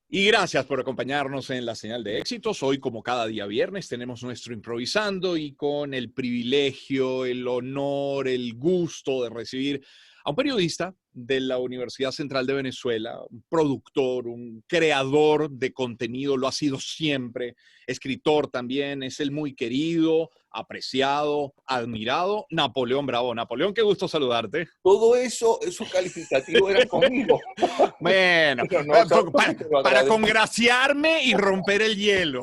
Y gracias por acompañarnos en la señal de éxitos. Hoy, como cada día viernes, tenemos nuestro improvisando y con el privilegio, el honor, el gusto de recibir a un periodista de la Universidad Central de Venezuela, un productor, un creador de contenido, lo ha sido siempre, escritor también, es el muy querido, apreciado, admirado, Napoleón Bravo. Napoleón, qué gusto saludarte. Todo eso, esos calificativos eran conmigo. Bueno, Pero no tanto que te lo para agradezco. congraciarme y romper el hielo.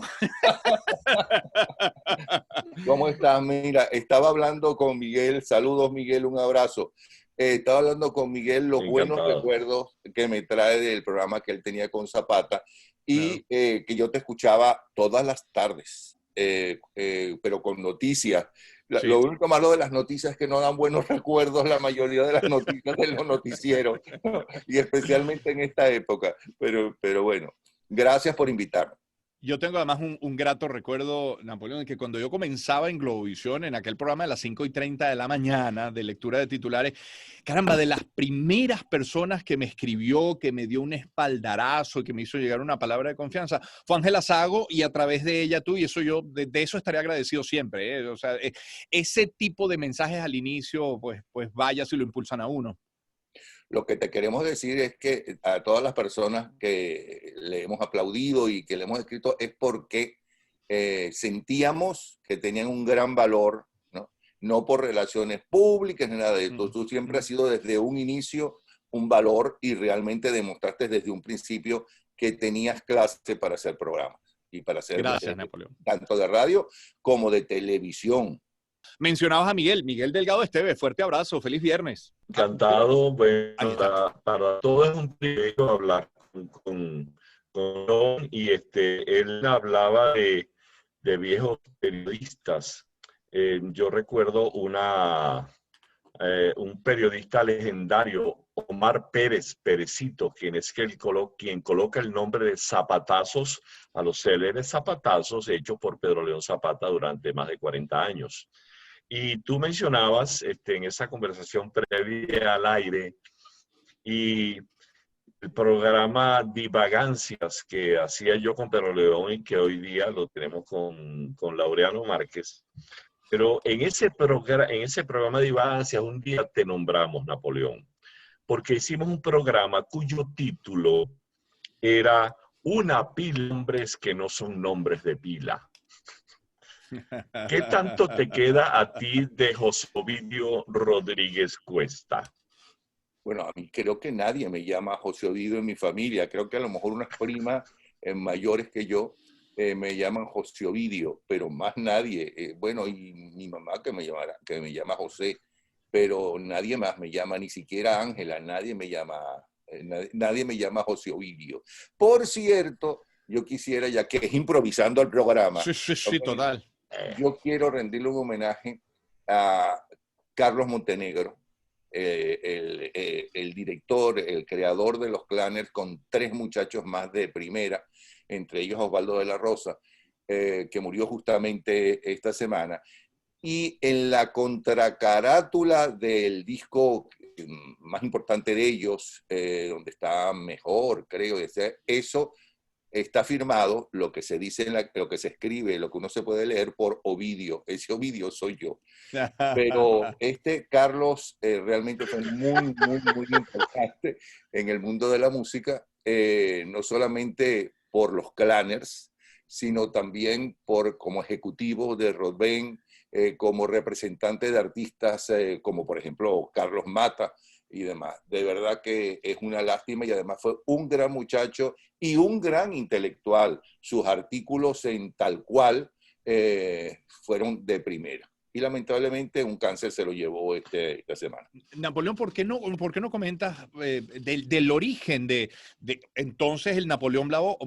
¿Cómo estás? Mira, estaba hablando con Miguel. Saludos, Miguel, un abrazo. Estaba hablando con Miguel los buenos Encantado. recuerdos que me trae del programa que él tenía con Zapata Claro. y que yo te escuchaba todas las tardes, pero con noticias. Lo Sí. único malo de las noticias es que no dan buenos recuerdos la mayoría de las noticias de los noticieros, y especialmente en esta época. Pero bueno, gracias por invitarme. Yo tengo además un grato recuerdo, Napoleón, de que cuando yo comenzaba en Globovisión, en aquel programa de las 5:30 de la mañana, de lectura de titulares, caramba, de las primeras personas que me escribió, que me dio un espaldarazo, que me hizo llegar una palabra de confianza, fue Ángela Sago, y a través de ella tú, y eso yo, de eso estaré agradecido siempre, ¿eh? O sea, ese tipo de mensajes al inicio, pues vaya si lo impulsan a uno. Lo que te queremos decir es que a todas las personas que le hemos aplaudido y que le hemos escrito es porque sentíamos que tenían un gran valor, ¿no? No por relaciones públicas ni nada de esto. Tú siempre has sido desde un inicio un valor y realmente demostraste desde un principio que tenías clase para hacer programas y para hacer Gracias, Napoleón. tanto de radio como de televisión. Mencionabas a Miguel Delgado Esteve, fuerte abrazo, feliz viernes. Encantado. Bueno, Ahí está. para todos es un privilegio hablar con Don, y él hablaba de viejos periodistas. Yo recuerdo un periodista legendario, Omar Perecito, quien coloca el nombre de Zapatazos a los célebres zapatazos hechos por Pedro León Zapata durante más de 40 años. Y tú mencionabas en esa conversación previa al aire y el programa Divagancias que hacía yo con Pedro León y que hoy día lo tenemos con Laureano Márquez. Pero en ese programa Divagancias un día te nombramos, Napoleón, porque hicimos un programa cuyo título era Una pila de hombres que no son nombres de pila. ¿Qué tanto te queda a ti de José Ovidio Rodríguez Cuesta? Bueno, a mí creo que nadie me llama José Ovidio en mi familia. Creo que a lo mejor unas primas mayores que yo me llaman José Ovidio, pero más nadie. Bueno, y mi mamá que me llama José, pero nadie más me llama, ni siquiera Ángela, nadie me llama José Ovidio. Por cierto, yo quisiera, ya que es improvisando el programa, Sí, total. yo quiero rendirle un homenaje a Carlos Montenegro, el director, el creador de los Clanners, con 3 muchachos más de primera, entre ellos Osvaldo de la Rosa, que murió justamente esta semana. Y en la contracarátula del disco más importante de ellos, donde está Mejor, creo, eso está firmado, lo que se dice, lo que se escribe, lo que uno se puede leer por Ovidio. Ese Ovidio soy yo. Pero Carlos realmente fue muy, muy, muy importante en el mundo de la música, no solamente por los Clanners, sino también como ejecutivo de Rodben, como representante de artistas como por ejemplo Carlos Mata y demás. De verdad que es una lástima, y además fue un gran muchacho y un gran intelectual. Sus artículos en Tal Cual fueron de primera. Y lamentablemente un cáncer se lo llevó esta semana. Napoleón, ¿por qué no comentas del origen de entonces el Napoleón Bravo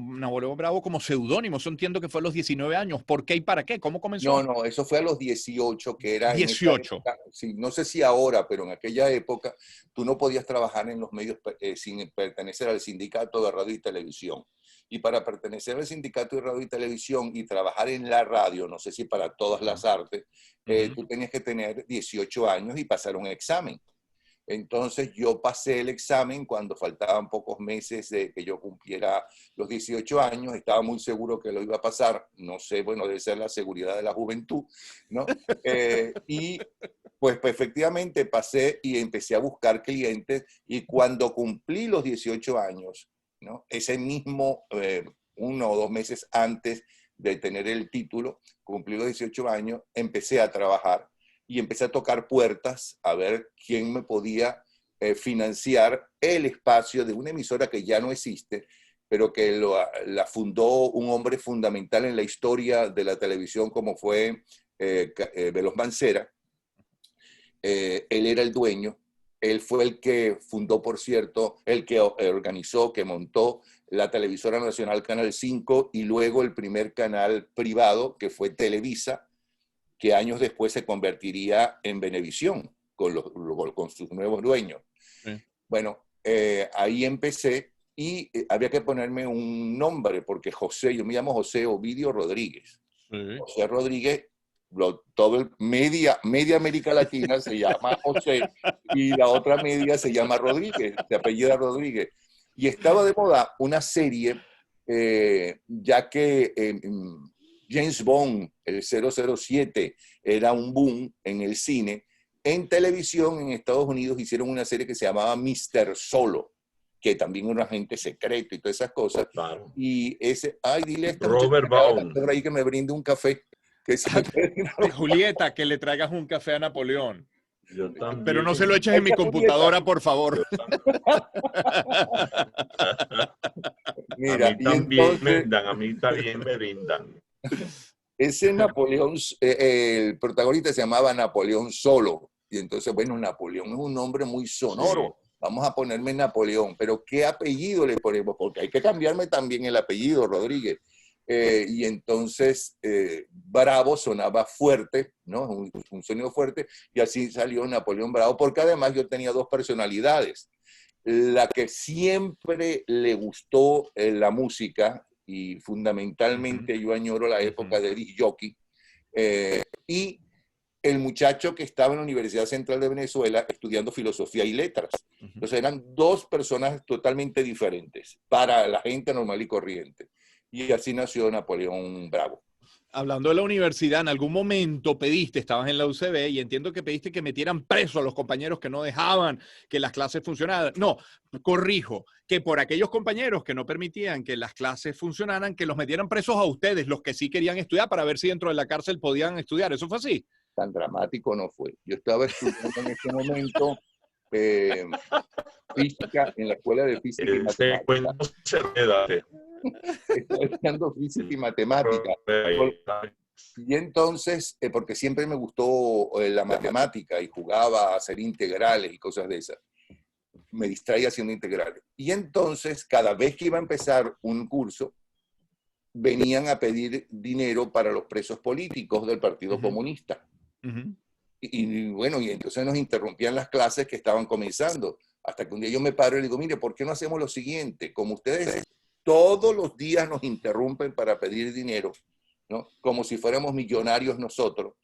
como seudónimo? Eso entiendo que fue a los 19 años. ¿Por qué y para qué? ¿Cómo comenzó? No, eso fue a los 18, que era en esa 18. época, sí, no sé si ahora, pero en aquella época tú no podías trabajar en los medios sin pertenecer al sindicato de radio y televisión. Y para pertenecer al sindicato de radio y televisión y trabajar en la radio, no sé si para todas las artes, tú tenías que tener 18 años y pasar un examen. Entonces yo pasé el examen cuando faltaban pocos meses de que yo cumpliera los 18 años, estaba muy seguro que lo iba a pasar, no sé, bueno, debe ser la seguridad de la juventud, ¿no? Y pues efectivamente pasé y empecé a buscar clientes y cuando cumplí los 18 años, ¿no? Ese mismo, 1 o 2 meses antes de tener el título, cumplí los 18 años, empecé a trabajar y empecé a tocar puertas a ver quién me podía financiar el espacio de una emisora que ya no existe, pero que la fundó un hombre fundamental en la historia de la televisión como fue Veloz Mancera. Él era el dueño, él fue el que fundó, por cierto, el que organizó, que montó la televisora nacional Canal 5 y luego el primer canal privado que fue Televisa, que años después se convertiría en Venevisión con sus nuevos dueños. Sí. Bueno, ahí empecé y había que ponerme un nombre porque yo me llamo José Ovidio Rodríguez. Sí. José Rodríguez, media América Latina se llama José y la otra media se llama Rodríguez, se apellida Rodríguez. Y estaba de moda una serie, ya que James Bond, el 007, era un boom en el cine. En televisión, en Estados Unidos, hicieron una serie que se llamaba Mr. Solo, que también era un agente secreto y todas esas cosas. Claro. Y ese, dile a esta Robert Vaughn por ahí que me brinde un café. Que si Julieta, que le traigas un café a Napoleón. Yo también. Pero no se lo eches en mi computadora, por favor. Mira, a mí también me brindan, a mí también me brindan. Ese Napoleón, el protagonista se llamaba Napoleón Solo. Y entonces, bueno, Napoleón es un nombre muy sonoro. Sí. Vamos a ponerme Napoleón. Pero ¿qué apellido le ponemos? Porque hay que cambiarme también el apellido, Rodríguez. Y entonces Bravo sonaba fuerte, ¿no? Un sonido fuerte, y así salió Napoleón Bravo, porque además yo tenía dos personalidades. La que siempre le gustó la música, y fundamentalmente yo añoro la época de disc jockey, y el muchacho que estaba en la Universidad Central de Venezuela estudiando filosofía y letras. Entonces eran dos personas totalmente diferentes para la gente normal y corriente. Y así nació Napoleón Bravo. Hablando de la universidad, en algún momento pediste, estabas en la UCB y entiendo que pediste que metieran preso a los compañeros que no dejaban que las clases funcionaran. No, corrijo, que por aquellos compañeros que no permitían que las clases funcionaran, que los metieran presos a ustedes, los que sí querían estudiar, para ver si dentro de la cárcel podían estudiar. ¿Eso fue así? Tan dramático no fue. Yo estaba estudiando en ese momento física en la escuela de física y matemática. Estaba estudiando física y matemática. Y entonces, porque siempre me gustó la matemática y jugaba a hacer integrales y cosas de esas. Me distraía haciendo integrales. Y entonces, cada vez que iba a empezar un curso, venían a pedir dinero para los presos políticos del Partido Comunista. Y bueno, y entonces nos interrumpían las clases que estaban comenzando. Hasta que un día yo me paro y le digo, mire, ¿por qué no hacemos lo siguiente? Como ustedes todos los días nos interrumpen para pedir dinero, ¿no? Como si fuéramos millonarios nosotros,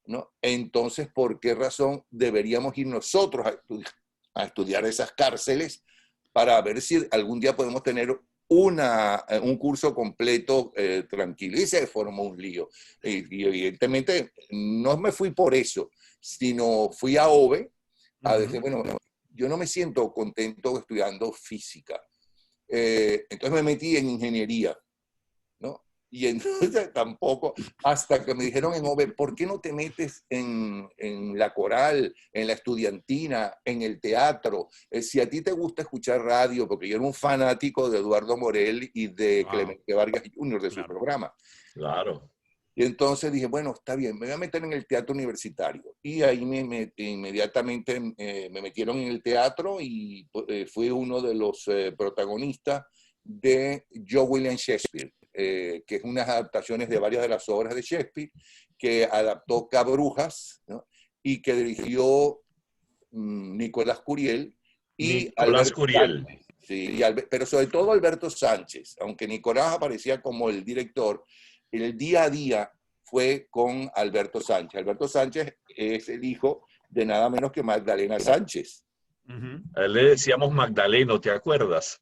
¿no? Entonces, ¿por qué razón deberíamos ir nosotros a estudiar esas cárceles para ver si algún día podemos tener un curso completo tranquilo? Y se formó un lío. Y evidentemente no me fui por eso, sino fui a OVE a decir, bueno, yo no me siento contento estudiando física. Entonces me metí en ingeniería, ¿no? Y entonces tampoco, hasta que me dijeron en OVE, ¿por qué no te metes en la coral, en la estudiantina, en el teatro? Si a ti te gusta escuchar radio, porque yo era un fanático de Eduardo Morel y de Clemente Vargas Jr., de su programa. Claro. Y entonces dije, bueno, está bien, me voy a meter en el teatro universitario. Y ahí inmediatamente me metieron en el teatro y fui uno de los protagonistas de Joe William Shakespeare, que es unas adaptaciones de varias de las obras de Shakespeare, que adaptó Cabrujas, ¿no? Y que dirigió Nicolás Curiel. Y Nicolás Curiel. Sí, pero sobre todo Alberto Sánchez, aunque Nicolás aparecía como el director. El día a día fue con Alberto Sánchez. Alberto Sánchez es el hijo de nada menos que Magdalena Sánchez. A él le decíamos Magdaleno, ¿te acuerdas?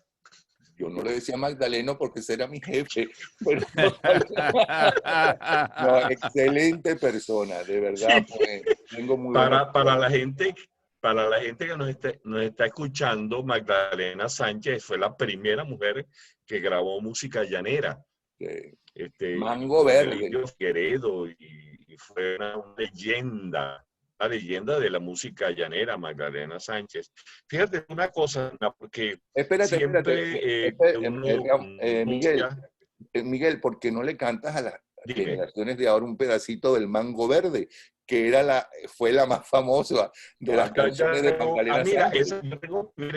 Yo no le decía Magdaleno porque ese era mi jefe. Pero no, excelente persona, de verdad. Sí. Pues, tengo muy buenos Para la gente que nos está escuchando, Magdalena Sánchez fue la primera mujer que grabó música llanera. Mango Con Verde. Elio Figueredo y fue una leyenda de la música llanera, Magdalena Sánchez. Fíjate una cosa, porque Espérate, siempre Miguel, Miguel, ¿por qué no le cantas a las dime. generaciones de ahora un pedacito del Mango Verde, que era fue la más famosa de las canciones de Magdalena Mira, Sánchez?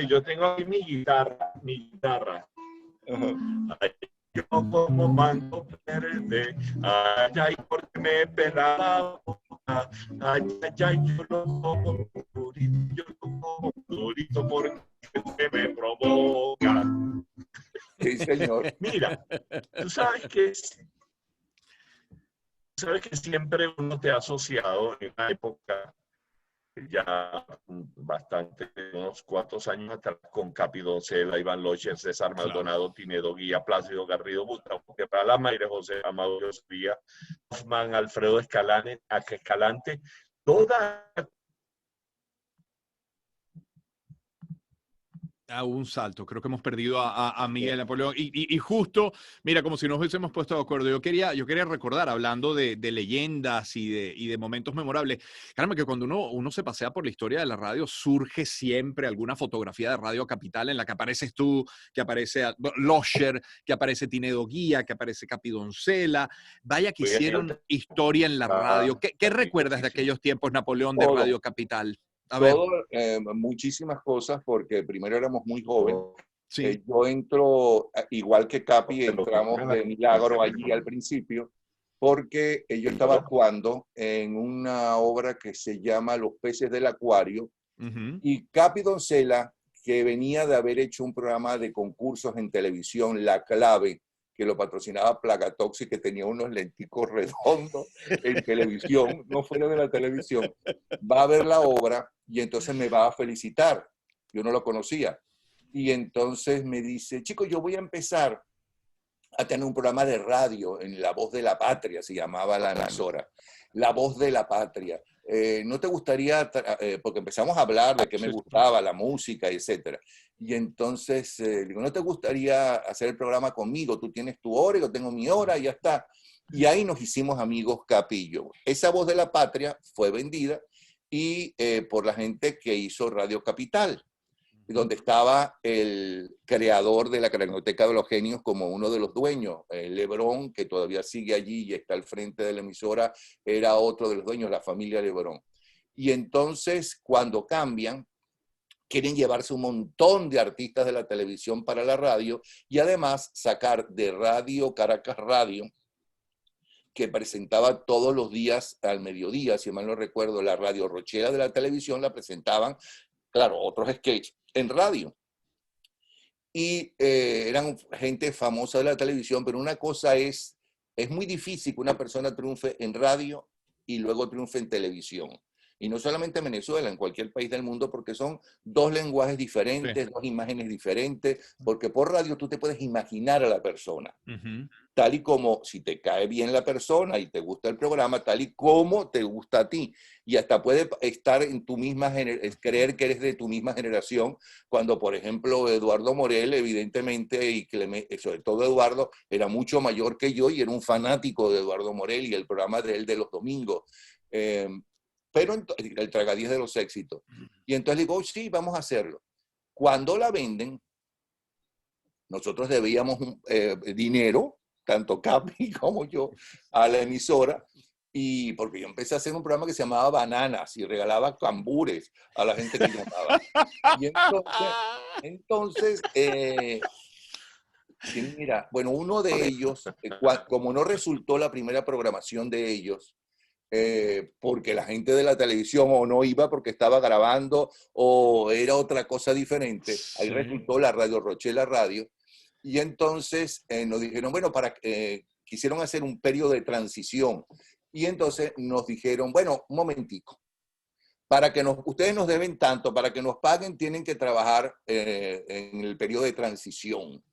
yo tengo aquí mi guitarra. Ajá. Ay, yo como mango verde, ay, ay, porque me pela la boca, ay, ay, ay, yo lo como durito porque se me provoca. Sí, señor. Mira, tú sabes que siempre uno te ha asociado en una época ya bastante, unos cuantos años atrás, con Capi Doncella, Iván Locher, César Maldonado, Tinedo Guía, Plácido Garrido Butrón, que para la Mayre José Amado Díaz, Hoffman, Alfredo Escalante, toda. Un salto, creo que hemos perdido a Miguel Napoleón y justo, mira, como si nos hubiésemos puesto de acuerdo, yo quería recordar, hablando de leyendas y de momentos memorables, caramba, que cuando uno se pasea por la historia de la radio, surge siempre alguna fotografía de Radio Capital en la que apareces tú, que aparece Locher, que aparece Tinedo Guía, que aparece Capi Doncella, vaya que hicieron historia en la radio. ¿Qué recuerdas de aquellos tiempos, Napoleón, de Radio Capital? A ver. Muchísimas cosas, porque primero éramos muy jóvenes. Sí. Yo entro, igual que Capi, entramos de milagro allí al principio, porque yo estaba actuando en una obra que se llama Los peces del acuario, y Capi Doncella, que venía de haber hecho un programa de concursos en televisión, La Clave, que lo patrocinaba Plagatox y que tenía unos lenticos redondos en televisión, no fuera de la televisión, va a ver la obra y entonces me va a felicitar. Yo no lo conocía. Y entonces me dice, chicos, yo voy a empezar a tener un programa de radio en La Voz de la Patria, se llamaba la emisora. La Voz de la Patria. ¿No te gustaría, porque empezamos a hablar de qué me gustaba, la música, etcétera? Y entonces digo, ¿no te gustaría hacer el programa conmigo? Tú tienes tu hora, yo tengo mi hora y ya está. Y ahí nos hicimos amigos Capillo. Esa Voz de la Patria fue vendida y por la gente que hizo Radio Capital, donde estaba el creador de la Craneoteca de los Genios como uno de los dueños. Lebrón, que todavía sigue allí y está al frente de la emisora, era otro de los dueños, la familia Lebrón. Y entonces, cuando cambian, quieren llevarse un montón de artistas de la televisión para la radio y además sacar de Radio Caracas Radio, que presentaba todos los días al mediodía, si mal no recuerdo, la Radio Rochela de la televisión la presentaban, claro, otros sketches en radio. Y eran gente famosa de la televisión, pero una cosa es muy difícil que una persona triunfe en radio y luego triunfe en televisión. Y no solamente en Venezuela, en cualquier país del mundo, porque son dos lenguajes diferentes, dos imágenes diferentes, porque por radio tú te puedes imaginar a la persona. Tal y como si te cae bien la persona y te gusta el programa, tal y como te gusta a ti. Y hasta puede estar en tu misma creer que eres de tu misma generación, cuando, por ejemplo, Eduardo Morel, evidentemente, y sobre todo Eduardo, era mucho mayor que yo y era un fanático de Eduardo Morel y el programa de él de los domingos. Pero el Tragadíes de los Éxitos. Y entonces digo, oh, sí, vamos a hacerlo. Cuando la venden, nosotros debíamos dinero, tanto Capi como yo, a la emisora, y porque yo empecé a hacer un programa que se llamaba Bananas y regalaba cambures a la gente que llamaba. Y entonces mira, bueno, uno de ellos, como no resultó la primera programación de ellos, porque la gente de la televisión o no iba porque estaba grabando o era otra cosa diferente, ahí resultó la Radio Rochela Radio. Y entonces nos dijeron, bueno, quisieron hacer un periodo de transición. Y entonces nos dijeron, bueno, un momentico, para que ustedes nos deben tanto, para que nos paguen tienen que trabajar en el periodo de transición.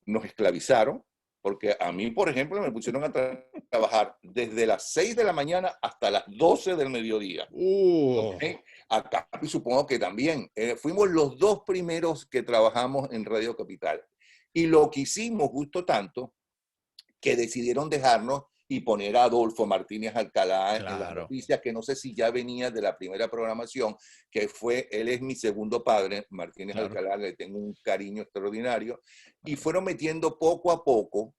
Nos esclavizaron, porque a mí, por ejemplo, me pusieron a trabajar desde las 6 de la mañana hasta las 12 del mediodía. ¿Okay? A Capi supongo que también. Fuimos los 2 primeros que trabajamos en Radio Capital. Y lo quisimos justo tanto que decidieron dejarnos y poner a Adolfo Martínez Alcalá en las noticias, que no sé si ya venía de la primera programación, que él es mi segundo padre, Martínez Alcalá, le tengo un cariño extraordinario, y fueron metiendo poco a poco,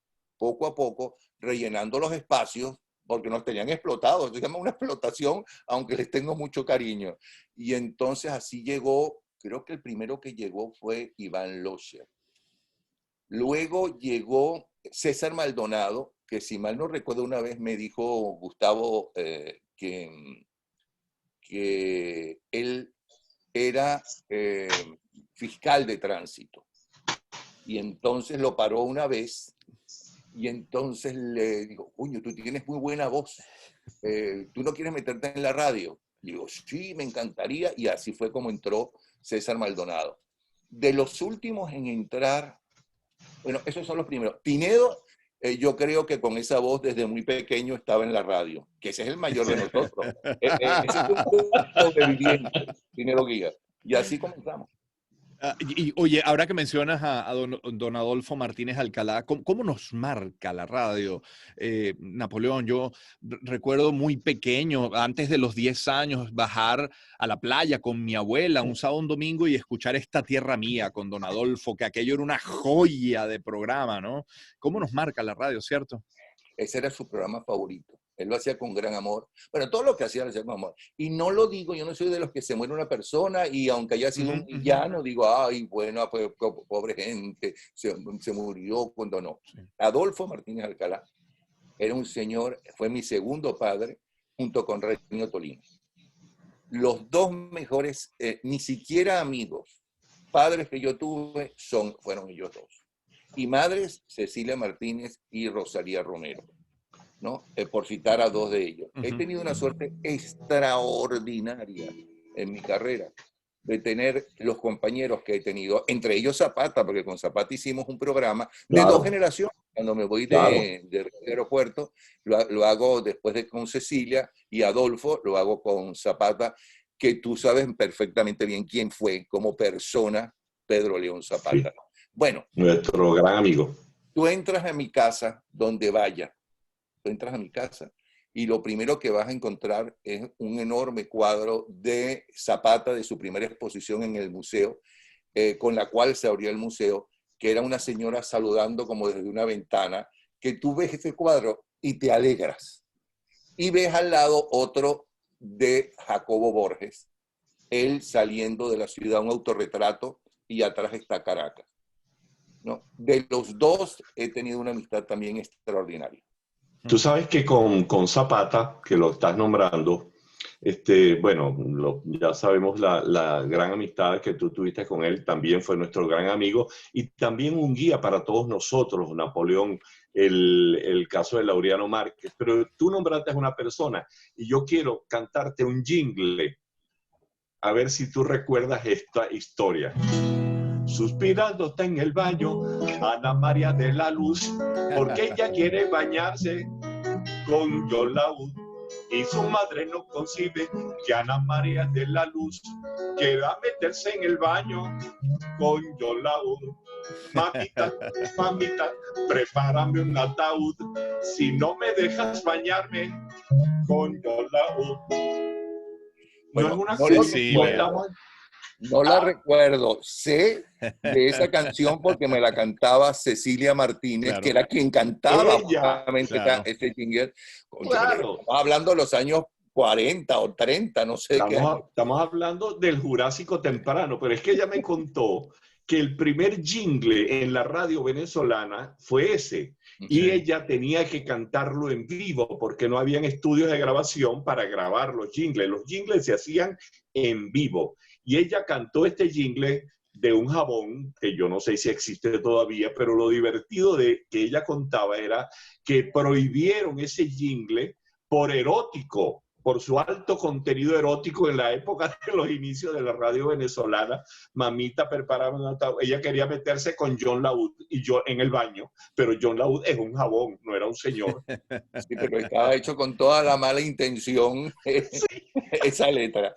rellenando los espacios, porque nos tenían explotados, se llama una explotación, aunque les tengo mucho cariño. Y entonces así llegó, creo que el primero que llegó fue Iván Locher. Luego llegó César Maldonado, que si mal no recuerdo una vez me dijo Gustavo que él era fiscal de tránsito. Y entonces lo paró una vez y entonces le dijo, coño, tú tienes muy buena voz, ¿tú no quieres meterte en la radio? Y digo, sí, me encantaría. Y así fue como entró César Maldonado. De los últimos en entrar, bueno, esos son los primeros. Pinedo, yo creo que con esa voz desde muy pequeño estaba en la radio, que ese es el mayor de nosotros. Ese es un sobreviviente, Pinedo Guía. Y así comenzamos. Oye, ahora que mencionas a don Adolfo Martínez Alcalá, ¿cómo nos marca la radio? Napoleón, yo recuerdo muy pequeño, antes de los 10 años, bajar a la playa con mi abuela un sábado, un domingo y escuchar Esta Tierra Mía con don Adolfo, que aquello era una joya de programa, ¿no? ¿Cómo nos marca la radio, cierto? Ese era su programa favorito. Él lo hacía con gran amor. Bueno, todo lo que hacía lo hacía con amor. Y no lo digo, yo no soy de los que se muere una persona y aunque haya sido un villano, digo, ay, bueno, pues, pobre gente, se murió cuando no. Sí. Adolfo Martínez Alcalá era un señor, fue mi segundo padre, junto con Reino Tolino. Los 2 mejores, ni siquiera amigos, padres que yo tuve, fueron ellos 2. Y madres, Cecilia Martínez y Rosalía Romero, ¿no? Por citar a 2 de ellos. He tenido una suerte extraordinaria en mi carrera de tener los compañeros que he tenido, entre ellos Zapata, porque con Zapata hicimos un programa de 2 generaciones. Cuando me voy de aeropuerto, lo hago después con Cecilia, y Adolfo lo hago con Zapata, que tú sabes perfectamente bien quién fue como persona Pedro León Zapata. Sí. Bueno, nuestro gran amigo. Tú entras a mi casa, donde vaya, tú entras a mi casa y lo primero que vas a encontrar es un enorme cuadro de Zapata, de su primera exposición en el museo, con la cual se abrió el museo, que era una señora saludando como desde una ventana, que tú ves ese cuadro y te alegras. Y ves al lado otro de Jacobo Borges, él saliendo de la ciudad, un autorretrato, y atrás está Caracas. ¿No? De los 2 he tenido una amistad también extraordinaria. Tú sabes que con Zapata, que lo estás nombrando, bueno, ya sabemos la gran amistad que tú tuviste con él, también fue nuestro gran amigo y también un guía para todos nosotros, Napoleón, el caso de Laureano Márquez. Pero tú nombraste a una persona y yo quiero cantarte un jingle, a ver si tú recuerdas esta historia. Suspirando está en el baño Ana María de la Luz, porque ella quiere bañarse con Yolaud. Y su madre no concibe que Ana María de la Luz quiera meterse en el baño con Yolaud. Mamita, mamita, prepárame un ataúd, si no me dejas bañarme con Yolaud. Bueno, no es una cosa, no la recuerdo. Sé de esa canción porque me la cantaba Cecilia Martínez, que era quien cantaba justamente ese jingle. Estamos hablando de los años 40 o 30, no sé qué. Estamos hablando del Jurásico temprano, pero es que ella me contó que el primer jingle en la radio venezolana fue ese. Y ella tenía que cantarlo en vivo porque no habían estudios de grabación para grabar los jingles. Los jingles se hacían en vivo. Y ella cantó este jingle de un jabón que yo no sé si existe todavía, pero lo divertido de que ella contaba era que prohibieron ese jingle por erótico, por su alto contenido erótico en la época de los inicios de la radio venezolana. Mamita preparaba ella quería meterse con John Laud y yo en el baño, pero John Laud es un jabón, no era un señor. Sí, pero estaba hecho con toda la mala intención Sí, esa letra.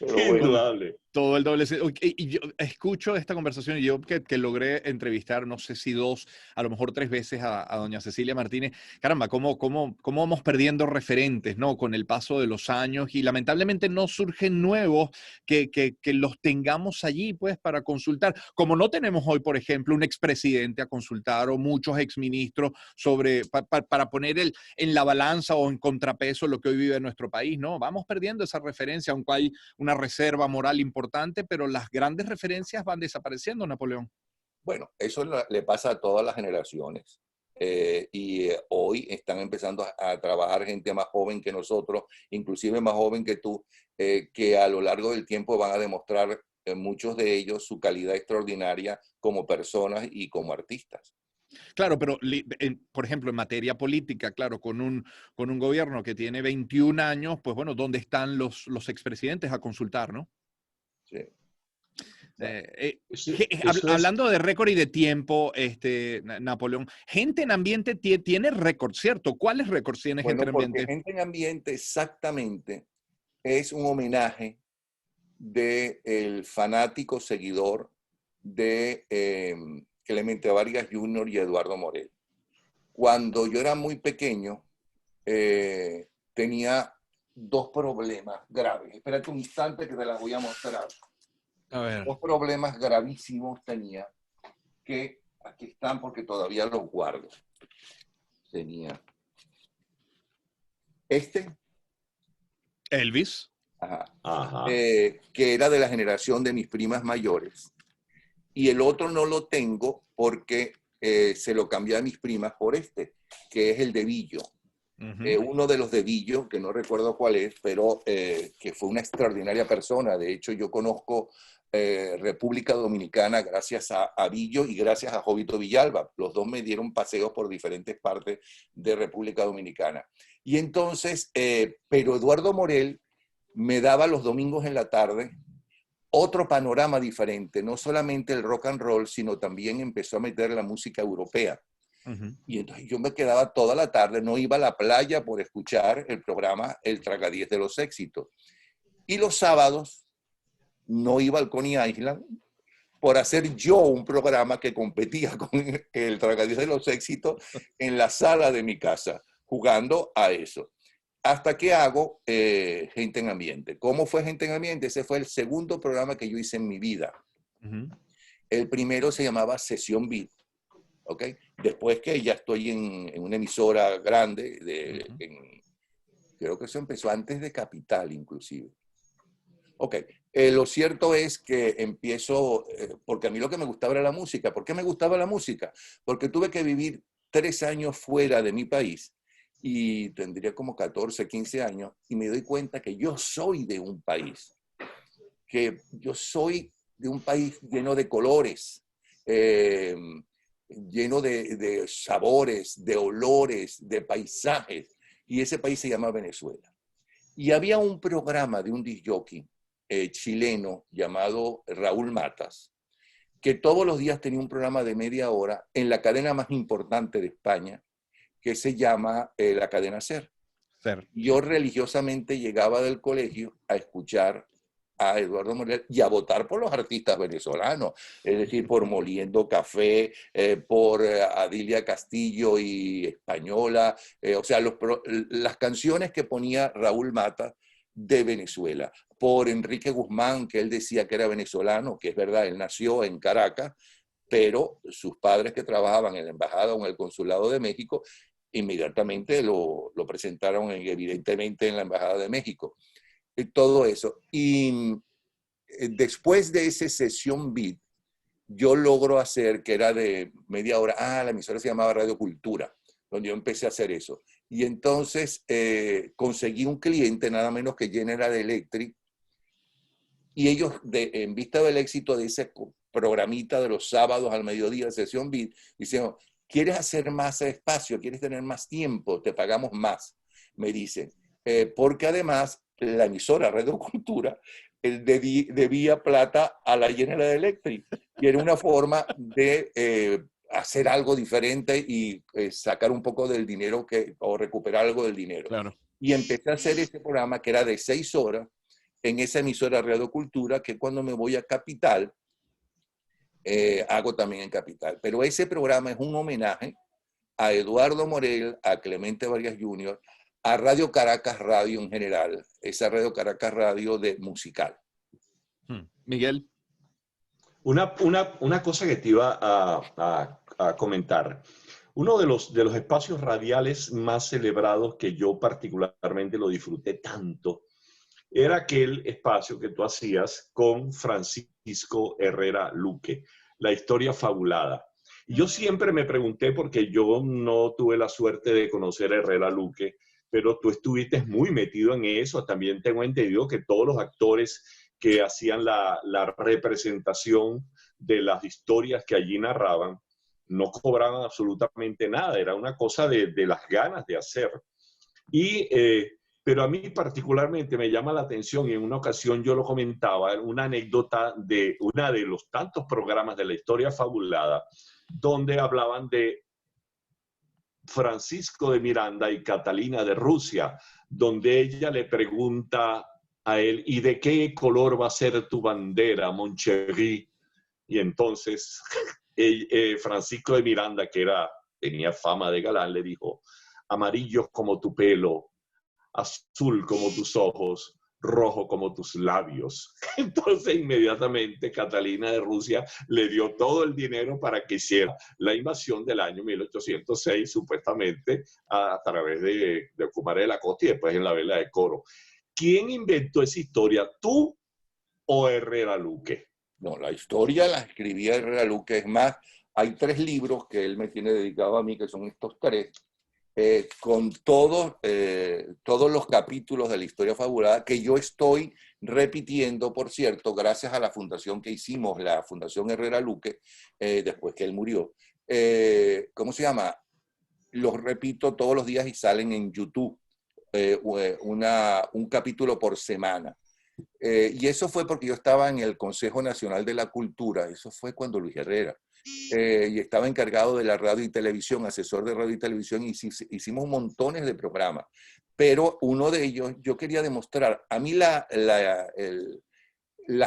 Pero bueno. indudable. Todo el doble. Y yo escucho esta conversación y yo que logré entrevistar, no sé si 2, a lo mejor 3 veces a doña Cecilia Martínez. Caramba, cómo vamos perdiendo referentes, ¿no? Con el paso de los años y lamentablemente no surgen nuevos que los tengamos allí, pues, para consultar. Como no tenemos hoy, por ejemplo, un expresidente a consultar o muchos exministros para poner en la balanza o en contrapeso lo que hoy vive nuestro país, ¿no? Vamos perdiendo esa referencia, aunque hay una reserva moral importante, pero las grandes referencias van desapareciendo, Napoleón. Bueno, eso le pasa a todas las generaciones. Hoy están empezando a trabajar gente más joven que nosotros, inclusive más joven que tú, que a lo largo del tiempo van a demostrar muchos de ellos su calidad extraordinaria como personas y como artistas. Claro, pero por ejemplo, en materia política, claro, con un gobierno que tiene 21 años, pues bueno, ¿dónde están los expresidentes a consultar, no? Sí. Hablando de récord y de tiempo, Napoleón, Gente en Ambiente tiene récord, ¿cierto? ¿Cuáles récords tiene Gente en Ambiente? Porque Gente en Ambiente exactamente es un homenaje del fanático seguidor de Clemente Vargas Jr. y Eduardo Morel. Cuando yo era muy pequeño, tenía 2 problemas graves. Espérate un instante que te las voy a mostrar. A ver. 2 problemas gravísimos tenía, que aquí están porque todavía los guardo. Tenía Elvis. Ajá. Ajá. Que era de la generación de mis primas mayores. Y el otro no lo tengo porque se lo cambié a mis primas por que es el de Billo. Uno de los de Billo, que no recuerdo cuál es, pero que fue una extraordinaria persona. De hecho, yo conozco República Dominicana gracias a Billo y gracias a Jovito Villalba. Los dos me dieron paseos por diferentes partes de República Dominicana. Y entonces, pero Eduardo Morel me daba los domingos en la tarde otro panorama diferente, no solamente el rock and roll, sino también empezó a meter la música europea. Y entonces yo me quedaba toda la tarde, no iba a la playa por escuchar el programa El Tragadíes de los Éxitos. Y los sábados no iba al Coney Island por hacer yo un programa que competía con El Tragadíes de los Éxitos en la sala de mi casa, jugando a eso. Hasta que hago Gente en Ambiente. ¿Cómo fue Gente en Ambiente? Ese fue el segundo programa que yo hice en mi vida. El primero se llamaba Sesión Beat. ¿Okay? Después que ya estoy en una emisora grande, creo que eso empezó antes de Capital inclusive. Ok, lo cierto es que empiezo, porque a mí lo que me gustaba era la música. ¿Por qué me gustaba la música? Porque tuve que vivir 3 años fuera de mi país y tendría como 14, 15 años y me doy cuenta que yo soy de un país, que yo soy de un país lleno de colores, lleno de sabores, de olores, de paisajes, y ese país se llama Venezuela. Y había un programa de un disc jockey chileno llamado Raúl Matas, que todos los días tenía un programa de media hora en la cadena más importante de España, que se llama la cadena SER. Yo religiosamente llegaba del colegio a escuchar a Eduardo Morel y a votar por los artistas venezolanos, es decir, por Moliendo Café, por Adilia Castillo y Española, o sea, las canciones que ponía Raúl Mata de Venezuela, por Enrique Guzmán, que él decía que era venezolano, que es verdad, él nació en Caracas, pero sus padres que trabajaban en la embajada o en el consulado de México, inmediatamente lo presentaron evidentemente en la embajada de México. Todo eso. Y después de esa sesión Beat, yo logro hacer, que era de media hora, la emisora se llamaba Radio Cultura, donde yo empecé a hacer eso. Y entonces conseguí un cliente, nada menos que General Electric, y ellos, en vista del éxito de ese programita de los sábados al mediodía, sesión Beat, dicen, ¿quieres hacer más espacio? ¿Quieres tener más tiempo? Te pagamos más, me dicen. porque además la emisora Radio Cultura debía plata a la General Electric, y era una forma de hacer algo diferente y sacar un poco del dinero o recuperar algo del dinero. Claro. Y empecé a hacer este programa que era de 6 horas en esa emisora Radio Cultura, que cuando me voy a Capital, hago también en Capital. Pero ese programa es un homenaje a Eduardo Morel, a Clemente Vargas Jr., a Radio Caracas Radio en general, esa Radio Caracas Radio de musical. Miguel. Una cosa que te iba a comentar. Uno de los espacios radiales más celebrados que yo particularmente lo disfruté tanto era aquel espacio que tú hacías con Francisco Herrera Luque, La Historia Fabulada. Y yo siempre me pregunté, porque yo no tuve la suerte de conocer a Herrera Luque, pero tú estuviste muy metido en eso. También tengo entendido que todos los actores que hacían la representación de las historias que allí narraban no cobraban absolutamente nada. Era una cosa de las ganas de hacer. Pero a mí particularmente me llama la atención, y en una ocasión yo lo comentaba, una anécdota de uno de los tantos programas de La Historia Fabulada, donde hablaban de Francisco de Miranda y Catalina de Rusia, donde ella le pregunta a él, ¿y de qué color va a ser tu bandera, mon chéri? Y entonces Francisco de Miranda, que tenía fama de galán, le dijo, amarillo como tu pelo, azul como tus ojos, rojo como tus labios. Entonces inmediatamente Catalina de Rusia le dio todo el dinero para que hiciera la invasión del año 1806, supuestamente a través de Ocumare de la Costa y después en la vela de Coro. ¿Quién inventó esa historia, tú o Herrera Luque? No, la historia la escribía Herrera Luque. Es más, hay 3 libros que él me tiene dedicado a mí, que son estos 3, con todos los capítulos de La Historia Fabulada, que yo estoy repitiendo, por cierto, gracias a la fundación que hicimos, la Fundación Herrera Luque, después que él murió. ¿Cómo se llama? Los repito todos los días y salen en YouTube, un capítulo por semana. Y eso fue porque yo estaba en el Consejo Nacional de la Cultura, eso fue cuando Luis Herrera, y estaba encargado de la radio y televisión, asesor de radio y televisión, y hicimos montones de programas. Pero uno de ellos, yo quería demostrar, a mí las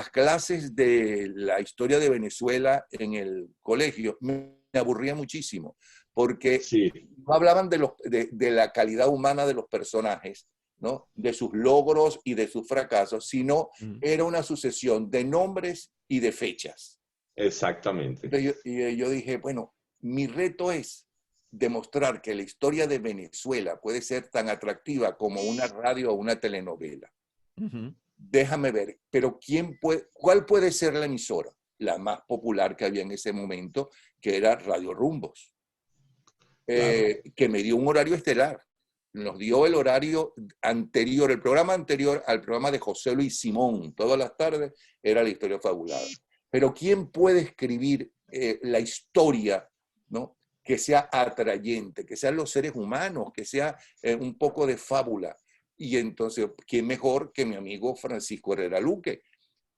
clases de la historia de Venezuela en el colegio me aburrían muchísimo, porque sí, no hablaban de la calidad humana de los personajes, ¿no? De sus logros y de sus fracasos, sino era una sucesión de nombres y de fechas. Exactamente. Yo dije, bueno, mi reto es demostrar que la historia de Venezuela puede ser tan atractiva como una radio o una telenovela. Déjame ver, pero ¿cuál puede ser la emisora? La más popular que había en ese momento, que era Radio Rumbos, Claro. que me dio un horario estelar. Nos dio el horario anterior, el programa anterior al programa de José Luis Simón. Todas las tardes era La Historia Fabulada. Pero ¿quién puede escribir la historia, ¿no? Que sea atrayente, que sean los seres humanos, que sea un poco de fábula? Y entonces, ¿quién mejor que mi amigo Francisco Herrera Luque,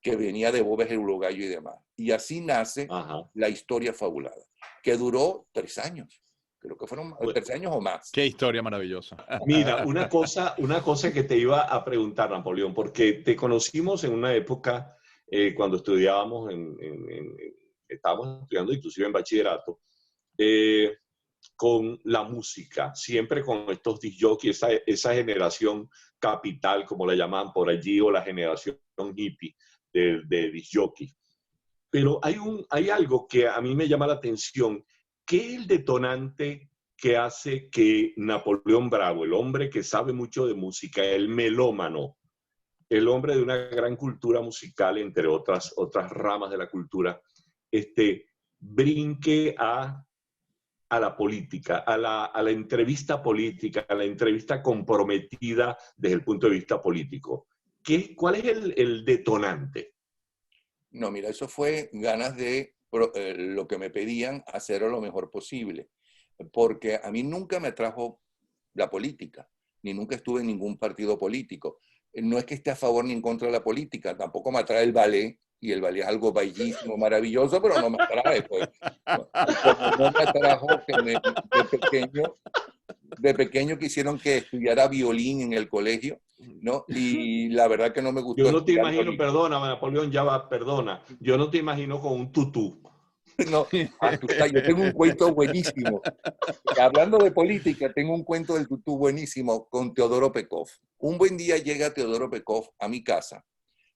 que venía de Bob Esdrúbal Gallo y demás? Y así nace La Historia Fabulada, que duró 3 años. Creo que fueron 3 años o más. Qué historia maravillosa. Mira, una cosa que te iba a preguntar, Napoleón, porque te conocimos en una época cuando estudiábamos, estábamos estudiando inclusive en bachillerato, con la música, siempre con estos disc jockeys, esa generación capital, como la llaman por allí, o la generación hippie de disc jockey. Pero hay algo que a mí me llama la atención. ¿Qué es el detonante que hace que Napoleón Bravo, el hombre que sabe mucho de música, el melómano, el hombre de una gran cultura musical, entre otras ramas de la cultura, brinque a la política, a la entrevista política, a la entrevista comprometida desde el punto de vista político? ¿Cuál es el detonante? No, mira, eso fue ganas de lo que me pedían, hacerlo lo mejor posible. Porque a mí nunca me atrajo la política. ni nunca estuve en ningún partido político. No es que esté a favor ni en contra de la política, tampoco me atrae el ballet, y el ballet es algo bellísimo, maravilloso, pero no me atrae, pues. Como no me atrajo que de pequeño quisieron que estudiara violín en el colegio, ¿no? Y la verdad que no me gustó. Yo no te imagino, violín. perdona, Napoleón, ya va, perdona. Yo no te imagino con un tutú. No, yo tengo un cuento buenísimo. Hablando de política, tengo un cuento del tutú buenísimo con Teodoro Pekov. Un buen día llega Teodoro Pekov a mi casa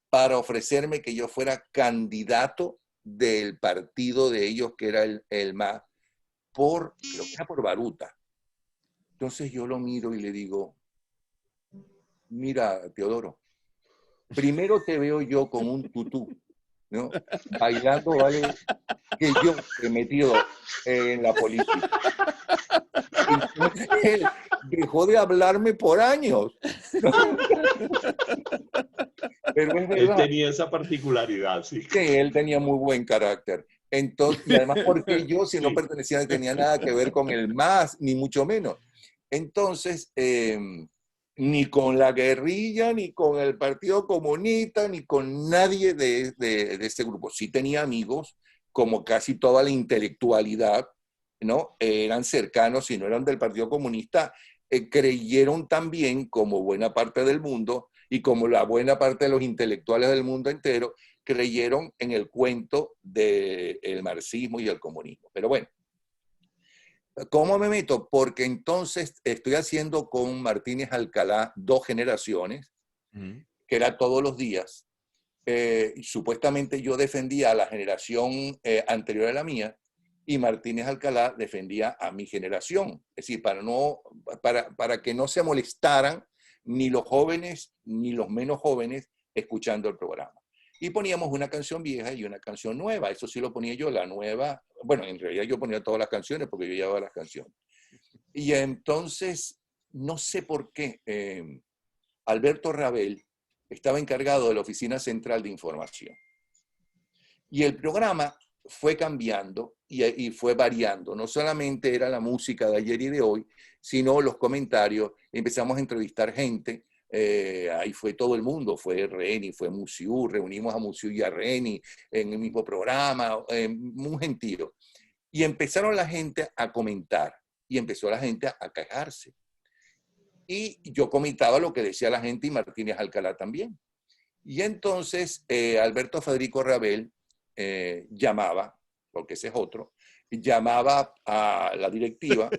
para ofrecerme que yo fuera candidato del partido de ellos, que era el MAS, creo que era por Baruta. Entonces yo lo miro y le digo, mira, Teodoro, primero te veo yo con un tutú, ¿no? Bailando, ¿vale? Que yo he metido en la política. Entonces él dejó de hablarme por años, ¿no? Pero es verdad. Él tenía esa particularidad, sí. Que él tenía muy buen carácter. Entonces, y además porque yo, si no pertenecía, no tenía nada que ver con el MAS, ni mucho menos. Entonces, ni con la guerrilla, ni con el Partido Comunista, ni con nadie de este grupo. Sí tenía amigos, como casi toda la intelectualidad, ¿no? Eran cercanos, y no eran del Partido Comunista, creyeron también, como buena parte del mundo, y como la buena parte de los intelectuales del mundo entero, creyeron en el cuento del marxismo y el comunismo. Pero bueno, ¿cómo me meto? Porque entonces estoy haciendo con Martínez Alcalá 2 generaciones, que era todos los días. Supuestamente yo defendía a la generación anterior a la mía, y Martínez Alcalá defendía a mi generación. Es decir, para que no se molestaran ni los jóvenes ni los menos jóvenes escuchando el programa. Y poníamos una canción vieja y una canción nueva. Eso sí lo ponía yo, la nueva. Bueno, en realidad yo ponía todas las canciones porque yo llevaba las canciones. Y entonces, no sé por qué, Alberto Rabel estaba encargado de la Oficina Central de Información. Y el programa fue cambiando y fue variando. No solamente era la música de ayer y de hoy, sino los comentarios. Empezamos a entrevistar gente. Ahí fue todo el mundo, fue Reni, fue Musiu, reunimos a Musiu y a Reni en el mismo programa, un gentío. Y empezaron la gente a comentar y empezó la gente a quejarse. Y yo comentaba lo que decía la gente y Martínez Alcalá también. Y entonces Alberto Federico Rabel llamaba, porque ese es otro, llamaba a la directiva,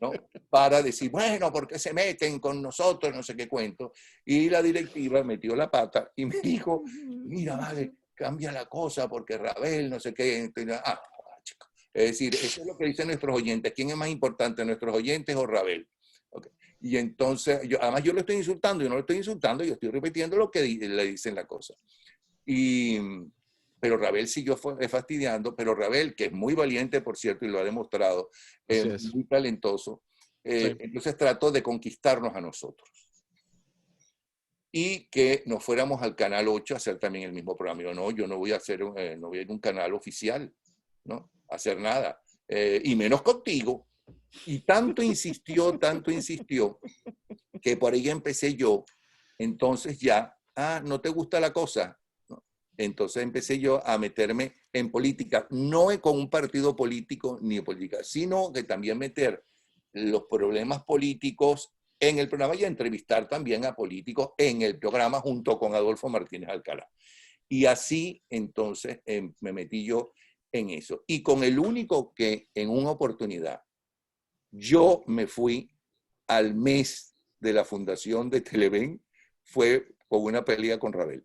¿no? Para decir, bueno, ¿por qué se meten con nosotros? No sé qué cuento. Y la directiva metió la pata y me dijo, mira, vale, cambia la cosa porque Rabel, no sé qué. Es decir, eso es lo que dicen nuestros oyentes. ¿Quién es más importante, nuestros oyentes o Rabel? Okay. Y entonces, además yo lo estoy insultando, yo no lo estoy insultando, yo estoy repitiendo lo que le dicen la cosa. Pero Rabel siguió fastidiando, pero Rabel, que es muy valiente, por cierto, y lo ha demostrado, muy talentoso, sí. Entonces trató de conquistarnos a nosotros. Y que nos fuéramos al Canal 8 a hacer también el mismo programa. Yo no voy a hacer no voy a ir a un canal oficial, ¿no? A hacer nada. Y menos contigo. Y tanto insistió, que por ahí empecé yo. Entonces ya, ¿no te gusta la cosa? Entonces empecé yo a meterme en política, no con un partido político ni política, sino que también meter los problemas políticos en el programa y a entrevistar también a políticos en el programa junto con Adolfo Martínez Alcalá. Y así entonces me metí yo en eso. Y con el único que en una oportunidad yo me fui al mes de la fundación de Televen fue con una pelea con Rabel.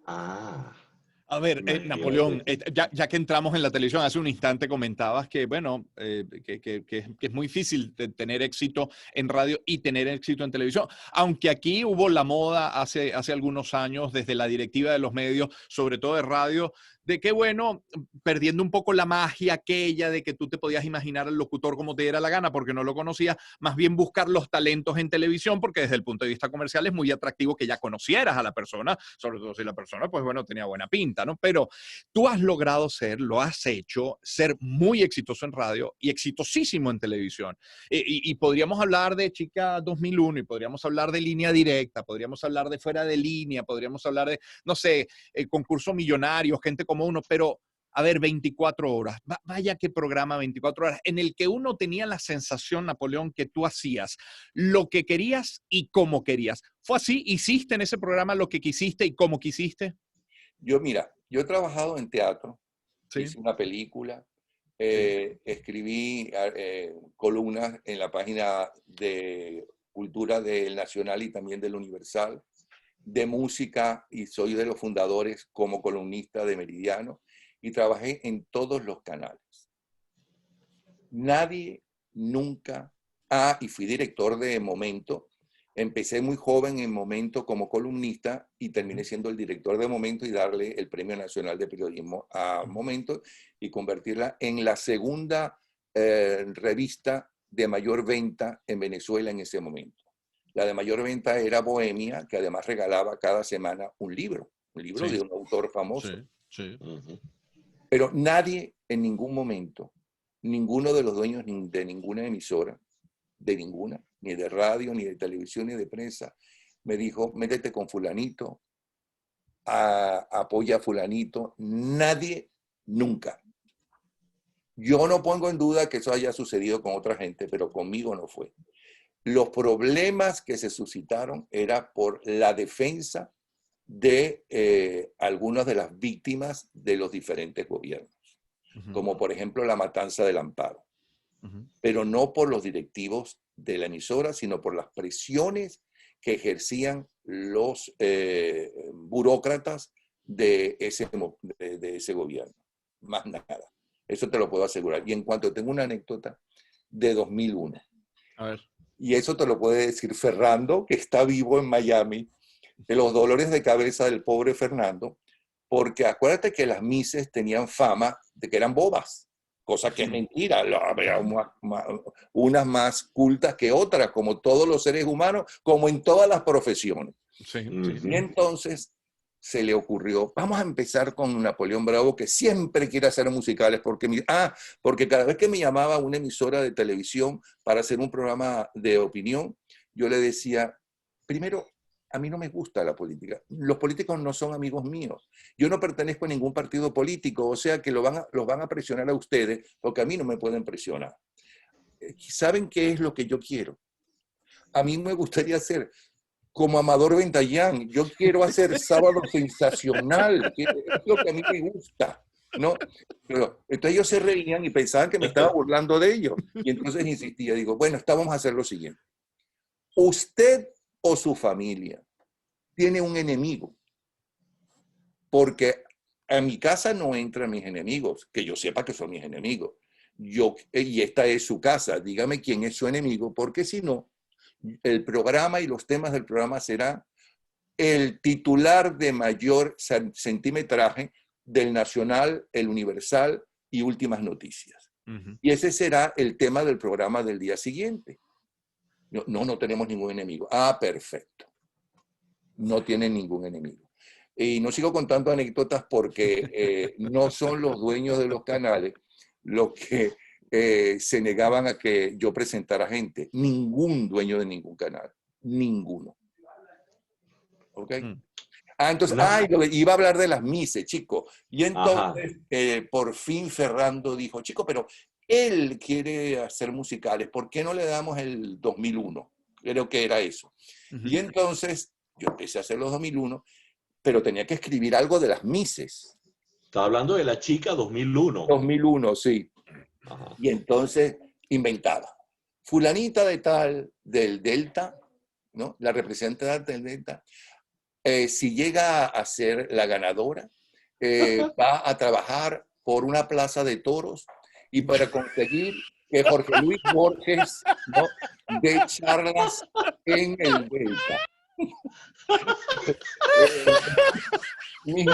A ver, Napoleón, ya que entramos en la televisión, hace un instante comentabas que, bueno, que es muy difícil tener éxito en radio y tener éxito en televisión, aunque aquí hubo la moda hace algunos años, desde la directiva de los medios, sobre todo de radio, de que, bueno, perdiendo un poco la magia aquella de que tú te podías imaginar al locutor como te diera la gana porque no lo conocías, más bien buscar los talentos en televisión, porque desde el punto de vista comercial es muy atractivo que ya conocieras a la persona, sobre todo si la persona, pues bueno, tenía buena pinta, ¿no? Pero tú has logrado lo has hecho, ser muy exitoso en radio y exitosísimo en televisión. Y podríamos hablar de Chica 2001 y podríamos hablar de Línea Directa, podríamos hablar de Fuera de Línea, podríamos hablar de, no sé, concurso millonario, gente como uno, pero a ver, 24 horas, vaya qué programa 24 horas, en el que uno tenía la sensación, Napoleón, que tú hacías lo que querías y como querías. ¿Fue así? ¿Hiciste en ese programa lo que quisiste y como quisiste? Mira, yo he trabajado en teatro, Sí, hice una película, sí. escribí columnas en la página de cultura del Nacional y también del Universal, de música, y soy de los fundadores como columnista de Meridiano, y trabajé en todos los canales. Nadie nunca... y fui director de Momento. Empecé muy joven en Momento como columnista y terminé siendo el director de Momento y darle el Premio Nacional de Periodismo a Momento y convertirla en la segunda revista de mayor venta en Venezuela en ese momento. La de mayor venta era Bohemia, que además regalaba cada semana un libro Sí, de un autor famoso. sí, sí. Pero nadie en ningún momento, ninguno de los dueños de ninguna emisora, de ninguna, ni de radio, ni de televisión, ni de prensa, me dijo, métete con fulanito, apoya a fulanito. Nadie, nunca. Yo no pongo en duda que eso haya sucedido con otra gente, pero conmigo no fue. Los problemas que se suscitaron era por la defensa de algunas de las víctimas de los diferentes gobiernos, como por ejemplo la matanza del Amparo, pero no por los directivos de la emisora, sino por las presiones que ejercían los burócratas de ese gobierno. Más nada. Eso te lo puedo asegurar. Y en cuanto tengo una anécdota de 2001, A ver. y eso te lo puede decir Fernando, que está vivo en Miami, de los dolores de cabeza del pobre Fernando, porque acuérdate que las mises tenían fama de que eran bobas, cosa que es mentira, había unas más cultas que otras, como todos los seres humanos, como en todas las profesiones. Sí, Y entonces se le ocurrió, vamos a empezar con Napoleón Bravo, que siempre quiere hacer musicales, porque cada vez que me llamaba una emisora de televisión para hacer un programa de opinión, yo le decía, primero, a mí no me gusta la política. Los políticos no son amigos míos. Yo no pertenezco a ningún partido político, o sea que los van a presionar a ustedes, porque a mí no me pueden presionar. ¿Saben qué es lo que yo quiero? A mí me gustaría hacer como Amador Ventallán. Yo quiero hacer Sábado Sensacional, que es lo que a mí me gusta, ¿no? Pero entonces ellos se reían y pensaban que me estaba burlando de ellos. Y entonces insistía, digo, bueno, vamos a hacer lo siguiente. Usted o su familia tiene un enemigo, porque a mi casa no entran mis enemigos, que yo sepa que son mis enemigos. Y esta es su casa, dígame quién es su enemigo, porque si no, el programa y los temas del programa serán el titular de mayor centimetraje del Nacional, el Universal y Últimas Noticias. Y ese será el tema del programa del día siguiente. No tenemos ningún enemigo. Perfecto. No tienen ningún enemigo. Y no sigo contando anécdotas porque no son los dueños de los canales los que se negaban a que yo presentara gente. Ningún dueño de ningún canal. Ninguno. ¿Ok? Entonces, iba a hablar de las mises, chico. Y entonces, por fin Ferrando dijo, chico, pero él quiere hacer musicales, ¿por qué no le damos el 2001? Creo que era eso. Y entonces, yo empecé a hacer los 2001, pero tenía que escribir algo de las mises. Está hablando de la chica 2001. 2001, sí. Ajá. Y entonces inventaba. Fulanita de tal, del Delta, ¿no? La representante del Delta, si llega a ser la ganadora, va a trabajar por una plaza de toros y para conseguir que Jorge Luis Borges, ¿no?, dé charlas en el Delta. Miss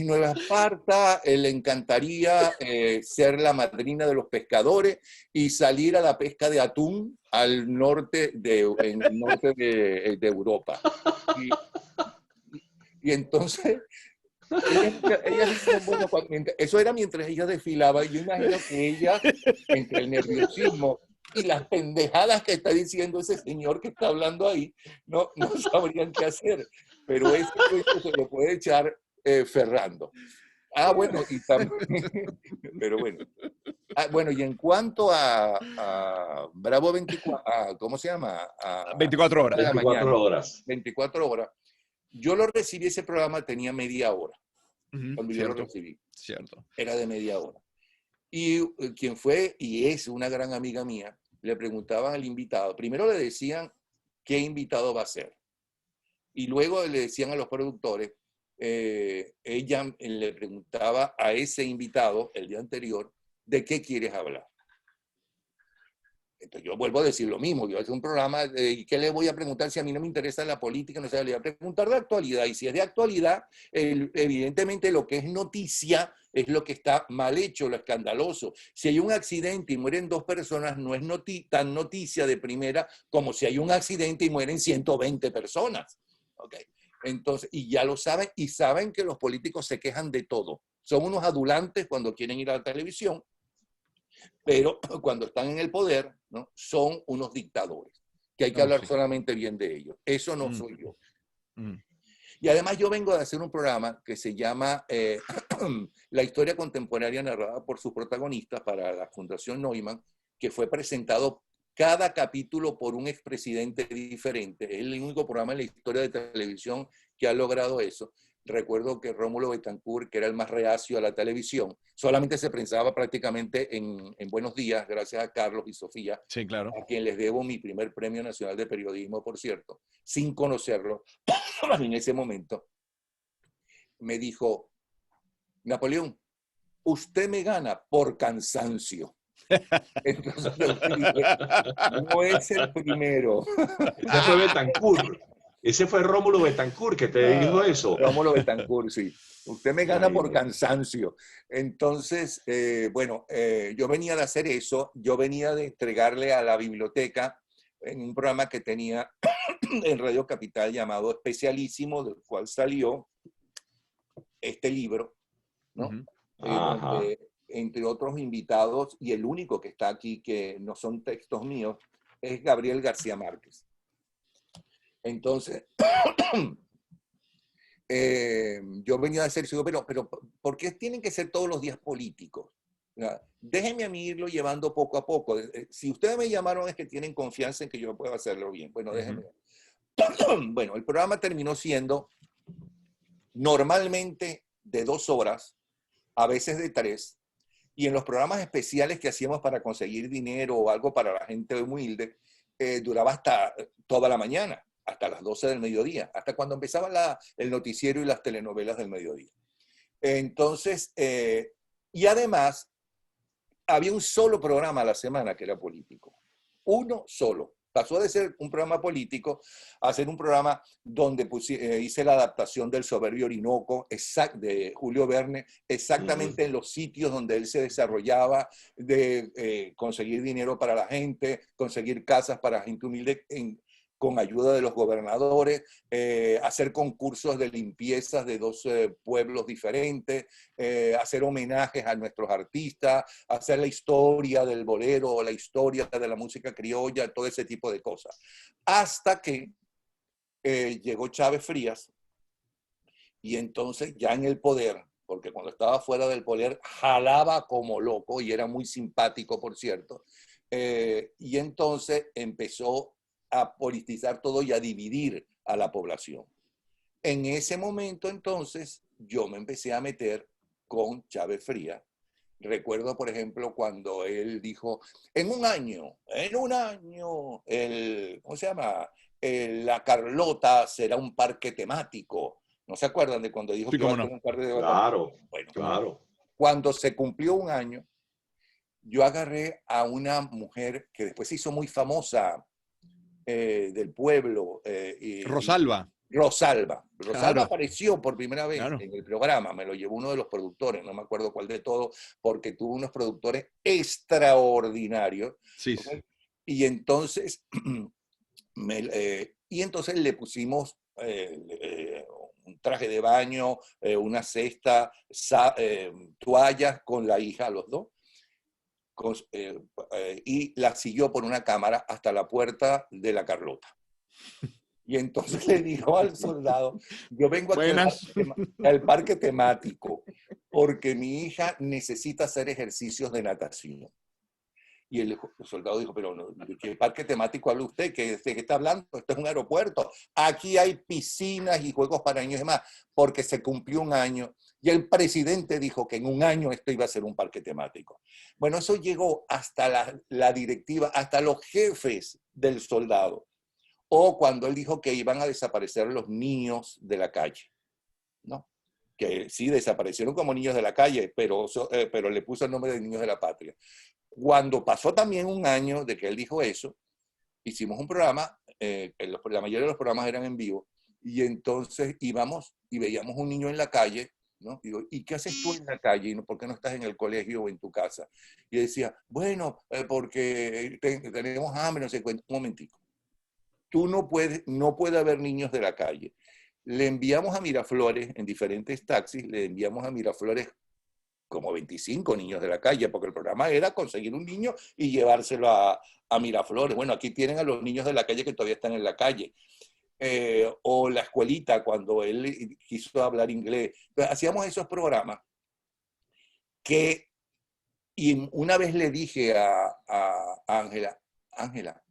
Nueva Esparta, le encantaría ser la madrina de los pescadores y salir a la pesca de atún al norte en el norte de Europa. Y entonces, ellas decían, bueno, eso era mientras ella desfilaba, y yo imagino que ella, entre el nerviosismo y las pendejadas que está diciendo ese señor que está hablando ahí, no sabrían qué hacer. Pero ese cuento se lo puede echar Ferrando. Ah, bueno, y también, pero bueno. Ah, bueno, y en cuanto a Bravo 24, ¿cómo se llama? 24 horas. 24 horas. 24 horas. Yo lo recibí, ese programa tenía media hora. Cuando yo lo recibí. Cierto. Era de media hora. Y quien fue y es una gran amiga mía, le preguntaban al invitado. Primero le decían qué invitado va a ser. Y luego le decían a los productores, ella le preguntaba a ese invitado el día anterior, ¿de qué quieres hablar? Entonces yo vuelvo a decir lo mismo, yo hago un programa, ¿y qué le voy a preguntar si a mí no me interesa la política? No sé, le voy a preguntar de actualidad, y si es de actualidad, evidentemente lo que es noticia es lo que está mal hecho, lo escandaloso. Si hay un accidente y mueren 2 personas, no es tan noticia de primera como si hay un accidente y mueren 120 personas. ¿Okay? Entonces, y ya lo saben, y saben que los políticos se quejan de todo. Son unos adulantes cuando quieren ir a la televisión, pero cuando están en el poder, ¿no? Son unos dictadores, que hay que hablar solamente bien de ellos. Eso no soy yo. Y además yo vengo de hacer un programa que se llama La historia contemporánea narrada por sus protagonistas para la Fundación Neumann, que fue presentado cada capítulo por un expresidente diferente. Es el único programa en la historia de televisión que ha logrado eso. Recuerdo que Rómulo Betancourt, que era el más reacio a la televisión, solamente se pensaba prácticamente en Buenos Días, gracias a Carlos y Sofía, sí, claro, a quien les debo mi primer premio nacional de periodismo, por cierto, sin conocerlo en ese momento. Me dijo, Napoleón, usted me gana por cansancio. Entonces yo dije, no es el primero. Ese fue Betancourt. Ese fue Rómulo Betancourt que te dijo eso. Rómulo Betancourt, sí. Usted me gana por cansancio. Entonces, bueno, yo venía de hacer eso. Yo venía de entregarle a la biblioteca en un programa que tenía en Radio Capital llamado Especialísimo, del cual salió este libro, ¿no? Donde, entre otros invitados, y el único que está aquí que no son textos míos, es Gabriel García Márquez. Entonces, yo venía a decir, pero ¿por qué tienen que ser todos los días políticos? Déjenme a mí irlo llevando poco a poco. Si ustedes me llamaron es que tienen confianza en que yo pueda hacerlo bien. Bueno, déjenme. Bueno, el programa terminó siendo normalmente de 2 horas, a veces de 3, y en los programas especiales que hacíamos para conseguir dinero o algo para la gente humilde, duraba hasta toda la mañana, hasta las 12 del mediodía, hasta cuando empezaba el noticiero y las telenovelas del mediodía. Entonces, y además, había un solo programa a la semana que era político. Uno solo. Pasó de ser un programa político a ser un programa donde hice la adaptación del Soberbio Orinoco de Julio Verne, exactamente en los sitios donde él se desarrollaba, de conseguir dinero para la gente, conseguir casas para gente humilde con ayuda de los gobernadores, hacer concursos de limpiezas de 2 pueblos diferentes, hacer homenajes a nuestros artistas, hacer la historia del bolero, la historia de la música criolla, todo ese tipo de cosas. Hasta que llegó Chávez Frías, y entonces ya en el poder, porque cuando estaba fuera del poder jalaba como loco y era muy simpático, por cierto, y entonces empezó a politizar todo y a dividir a la población. En ese momento, entonces, yo me empecé a meter con Chávez Frías. Recuerdo, por ejemplo, cuando él dijo, en un año, ¿cómo se llama? La Carlota será un parque temático. ¿No se acuerdan de cuando dijo que iba a ser un parque temático? Claro, bueno, claro. Cuando se cumplió un año, yo agarré a una mujer que después se hizo muy famosa, del pueblo. Rosalba. Rosalba. Claro. Apareció por primera vez Claro. en el programa, me lo llevó uno de los productores, no me acuerdo cuál de todos, porque tuvo unos productores extraordinarios. Sí. ¿Okay? Y entonces, le pusimos un traje de baño, una cesta, toallas con la hija, los dos. Y la siguió por una cámara hasta la puerta de la Carlota. Y entonces le dijo al soldado, yo vengo aquí al parque temático porque mi hija necesita hacer ejercicios de natación. Y el soldado dijo, pero no, ¿de qué parque temático habla usted? ¿De qué está hablando? Esto es un aeropuerto. Aquí hay piscinas y juegos para niños y demás, porque se cumplió un año. Y el presidente dijo que en un año esto iba a ser un parque temático. Bueno, eso llegó hasta la directiva, hasta los jefes del soldado. O cuando él dijo que iban a desaparecer los niños de la calle, ¿no? Que sí desaparecieron como niños de la calle, pero le puso el nombre de niños de la patria. Cuando pasó también un año de que él dijo eso, hicimos un programa, la mayoría de los programas eran en vivo, y entonces íbamos y veíamos un niño en la calle, ¿no? Digo, ¿y qué haces tú en la calle? ¿Por qué no estás en el colegio o en tu casa? Y decía, bueno, porque tenemos hambre, no sé, un momentico. No puede haber niños de la calle. Le enviamos a Miraflores, en diferentes taxis, le enviamos a Miraflores como 25 niños de la calle, porque el programa era conseguir un niño y llevárselo a Miraflores. Bueno, aquí tienen a los niños de la calle que todavía están en la calle. O la escuelita, cuando él quiso hablar inglés. Entonces, hacíamos esos programas y una vez le dije a Ángela,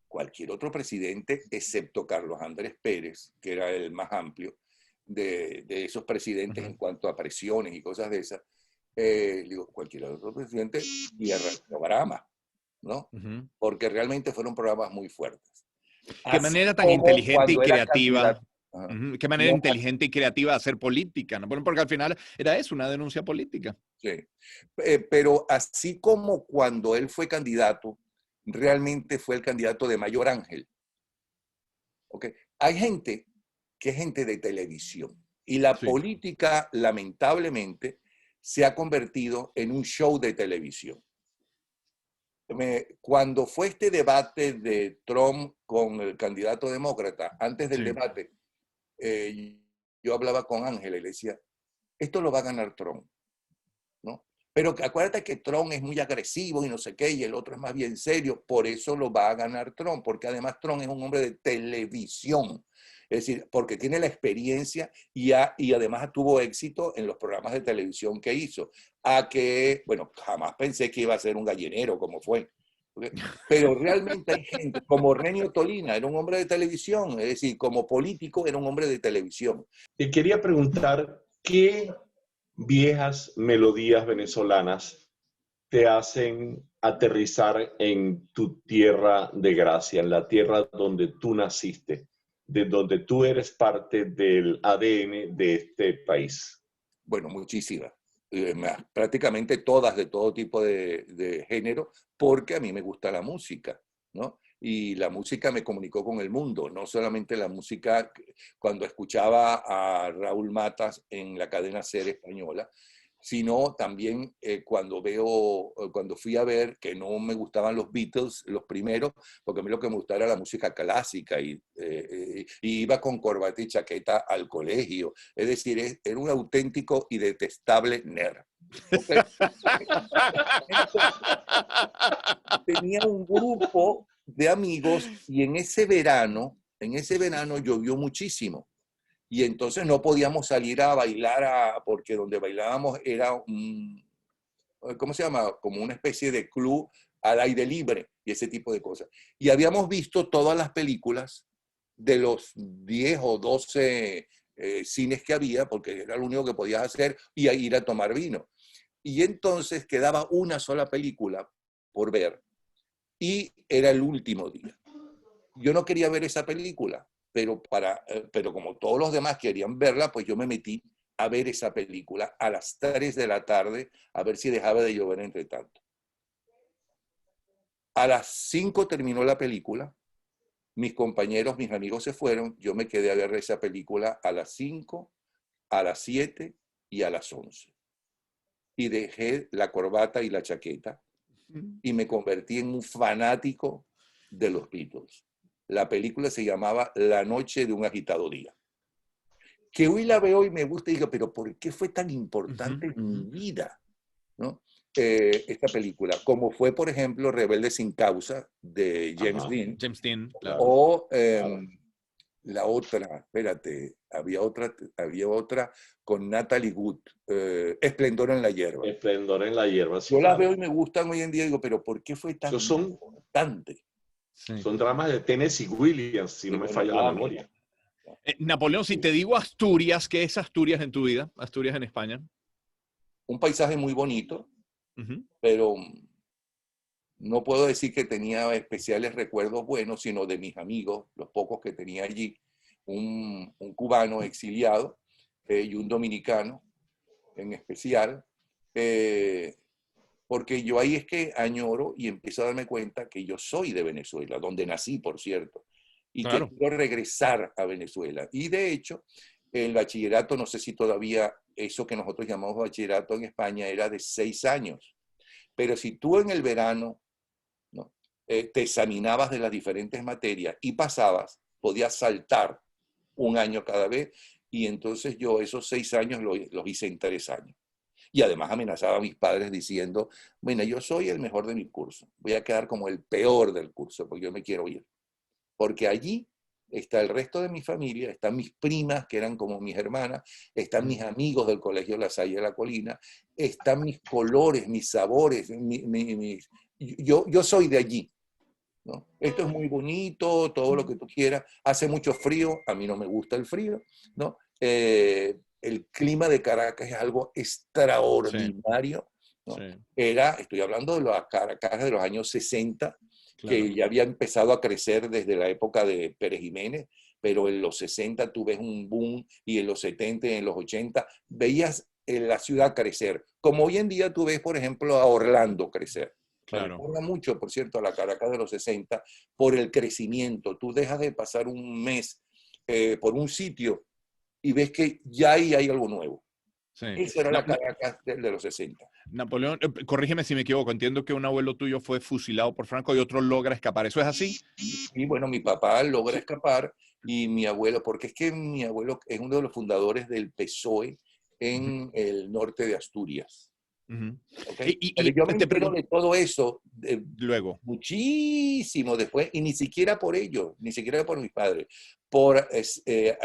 cualquier otro presidente, excepto Carlos Andrés Pérez, que era el más amplio de esos presidentes en cuanto a presiones y cosas de esas, digo, cualquier otro presidente cierra el programa, ¿no? Porque realmente fueron programas muy fuertes. Qué manera tan inteligente y creativa. Qué manera no, inteligente y creativa de hacer política, ¿no? Porque al final era eso, una denuncia política. Sí. Pero así como cuando él fue candidato, realmente fue el candidato de Mayor Ángel. ¿Okay? Hay gente que es gente de televisión y la política, lamentablemente, se ha convertido en un show de televisión. Cuando fue este debate de Trump con el candidato demócrata, antes del debate, yo hablaba con Ángela y le decía, esto lo va a ganar Trump, ¿no? Pero acuérdate que Trump es muy agresivo y no sé qué, y el otro es más bien serio, por eso lo va a ganar Trump, porque además Trump es un hombre de televisión, es decir, porque tiene la experiencia y además tuvo éxito en los programas de televisión que hizo. Bueno, jamás pensé que iba a ser un gallinero como fue. Pero realmente hay gente, como Renio Tolina, era un hombre de televisión, es decir, como político era un hombre de televisión. Te quería preguntar, ¿qué viejas melodías venezolanas te hacen aterrizar en tu tierra de gracia, en la tierra donde tú naciste, de donde tú eres parte del ADN de este país? Bueno, muchísimas. Prácticamente todas, de todo tipo de género, porque a mí me gusta la música, ¿no? Y la música me comunicó con el mundo, no solamente la música cuando escuchaba a Raúl Matas en la cadena SER española, sino también cuando fui a ver que no me gustaban los Beatles, los primeros, porque a mí lo que me gustaba era la música clásica y iba con corbata y chaqueta al colegio. Es decir, era un auténtico y detestable nerd. ¿Okay? Tenía un grupo de amigos y en ese verano llovió muchísimo. Y entonces no podíamos salir a bailar porque donde bailábamos era ¿cómo se llama? Como una especie de club al aire libre y ese tipo de cosas. Y habíamos visto todas las películas de los 10 o 12 cines que había, porque era lo único que podías hacer, y ir a tomar vino. Y entonces quedaba una sola película por ver y era el último día. Yo no quería ver esa película, pero como todos los demás querían verla, pues yo me metí a ver esa película a las 3 de la tarde, a ver si dejaba de llover entre tanto. A las 5 terminó la película mis compañeros, mis amigos se fueron, yo me quedé a ver esa película a las 5, a las 7 y a las 11. Y dejé la corbata y la chaqueta y me convertí en un fanático de los Beatles. La película se llamaba La noche de un agitado día. Que hoy la veo y me gusta y digo, pero ¿por qué fue tan importante en mi vida, ¿no? Esta película? Como fue, por ejemplo, Rebelde sin causa, de James Dean. James Dean, claro. O la otra, espérate, había otra con Natalie Wood, Esplendor en la hierba. Esplendor en la hierba, sí, Yo las claro. veo y me gustan hoy en día y digo, pero ¿por qué fue tan importante? Son dramas de Tennessee Williams, si no me falla la memoria. Napoleón, si te digo Asturias, ¿qué es Asturias en tu vida? Asturias en España. Un paisaje muy bonito, pero no puedo decir que tenía especiales recuerdos buenos, sino de mis amigos, los pocos que tenía allí, un cubano exiliado y un dominicano en especial, porque yo ahí es que añoro y empiezo a darme cuenta que yo soy de Venezuela, donde nací, por cierto, y claro, que quiero regresar a Venezuela. Y de hecho, el bachillerato, no sé si todavía eso que nosotros llamamos bachillerato en España era de 6 años, pero si tú en el verano, ¿no?, te examinabas de las diferentes materias y pasabas, podías saltar un año cada vez, y entonces yo esos 6 años los hice en 3 años. Y además amenazaba a mis padres diciendo, bueno, yo soy el mejor de mi curso, voy a quedar como el peor del curso porque yo me quiero ir. Porque allí está el resto de mi familia, están mis primas, que eran como mis hermanas, están mis amigos del Colegio La Salle de la Colina, están mis colores, mis sabores, yo soy de allí, ¿no? Esto es muy bonito, todo lo que tú quieras, hace mucho frío, a mí no me gusta el frío, ¿no? El clima de Caracas es algo extraordinario, ¿no? Sí. Estoy hablando de las Caracas de los años 60, Claro. que ya había empezado a crecer desde la época de Pérez Jiménez, pero en los 60 tú ves un boom, y en los 70 y en los 80 veías la ciudad crecer, como hoy en día tú ves, por ejemplo, a Orlando crecer. Claro. Me recuerda mucho, por cierto, a la Caracas de los 60 por el crecimiento. Tú dejas de pasar un mes por un sitio y ves que ya ahí hay algo nuevo. Sí. Esa era la Caracas de los 60. Napoleón, corrígeme si me equivoco, entiendo que un abuelo tuyo fue fusilado por Franco y otro logra escapar. ¿Eso es así? Y bueno, mi papá logra escapar y mi abuelo, porque es que mi abuelo es uno de los fundadores del PSOE en el norte de Asturias. ¿Okay? Pero yo me entero de todo eso luego, muchísimo después, y ni siquiera por ellos, ni siquiera por mis padres, por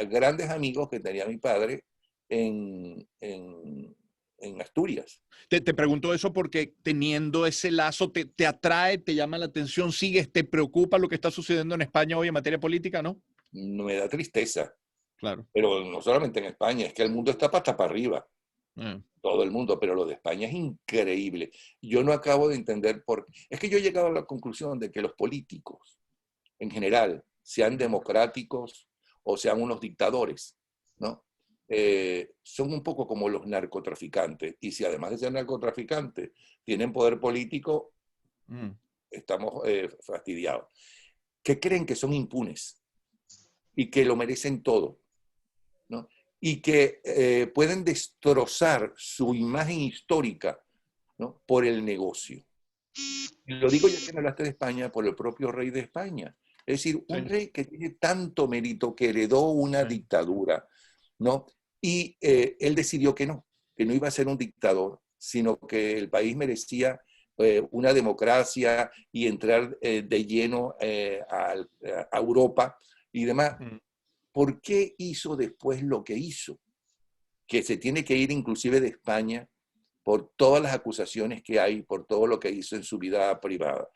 grandes amigos que tenía mi padre en Asturias. Te pregunto eso porque teniendo ese lazo, te atrae, te llama la atención, sigues, te preocupa lo que está sucediendo en España hoy en materia política, ¿no? Me da tristeza. Claro. Pero no solamente en España, es que el mundo está hasta para arriba. Todo el mundo, pero lo de España es increíble. Yo no acabo de entender por qué. Es que yo he llegado a la conclusión de que los políticos, en general, sean democráticos o sean unos dictadores, ¿no? Son un poco como los narcotraficantes. Y si además de ser narcotraficantes tienen poder político, estamos fastidiados. Que creen que son impunes y que lo merecen todo, ¿no? Y que pueden destrozar su imagen histórica, ¿no?, por el negocio. Y lo digo, ya que me hablaste de España, por el propio rey de España. Es decir, un rey que tiene tanto mérito, que heredó una dictadura, ¿no? Y él decidió que no iba a ser un dictador, sino que el país merecía una democracia y entrar de lleno a Europa y demás. ¿Por qué hizo después lo que hizo? Que se tiene que ir inclusive de España por todas las acusaciones que hay, por todo lo que hizo en su vida privada.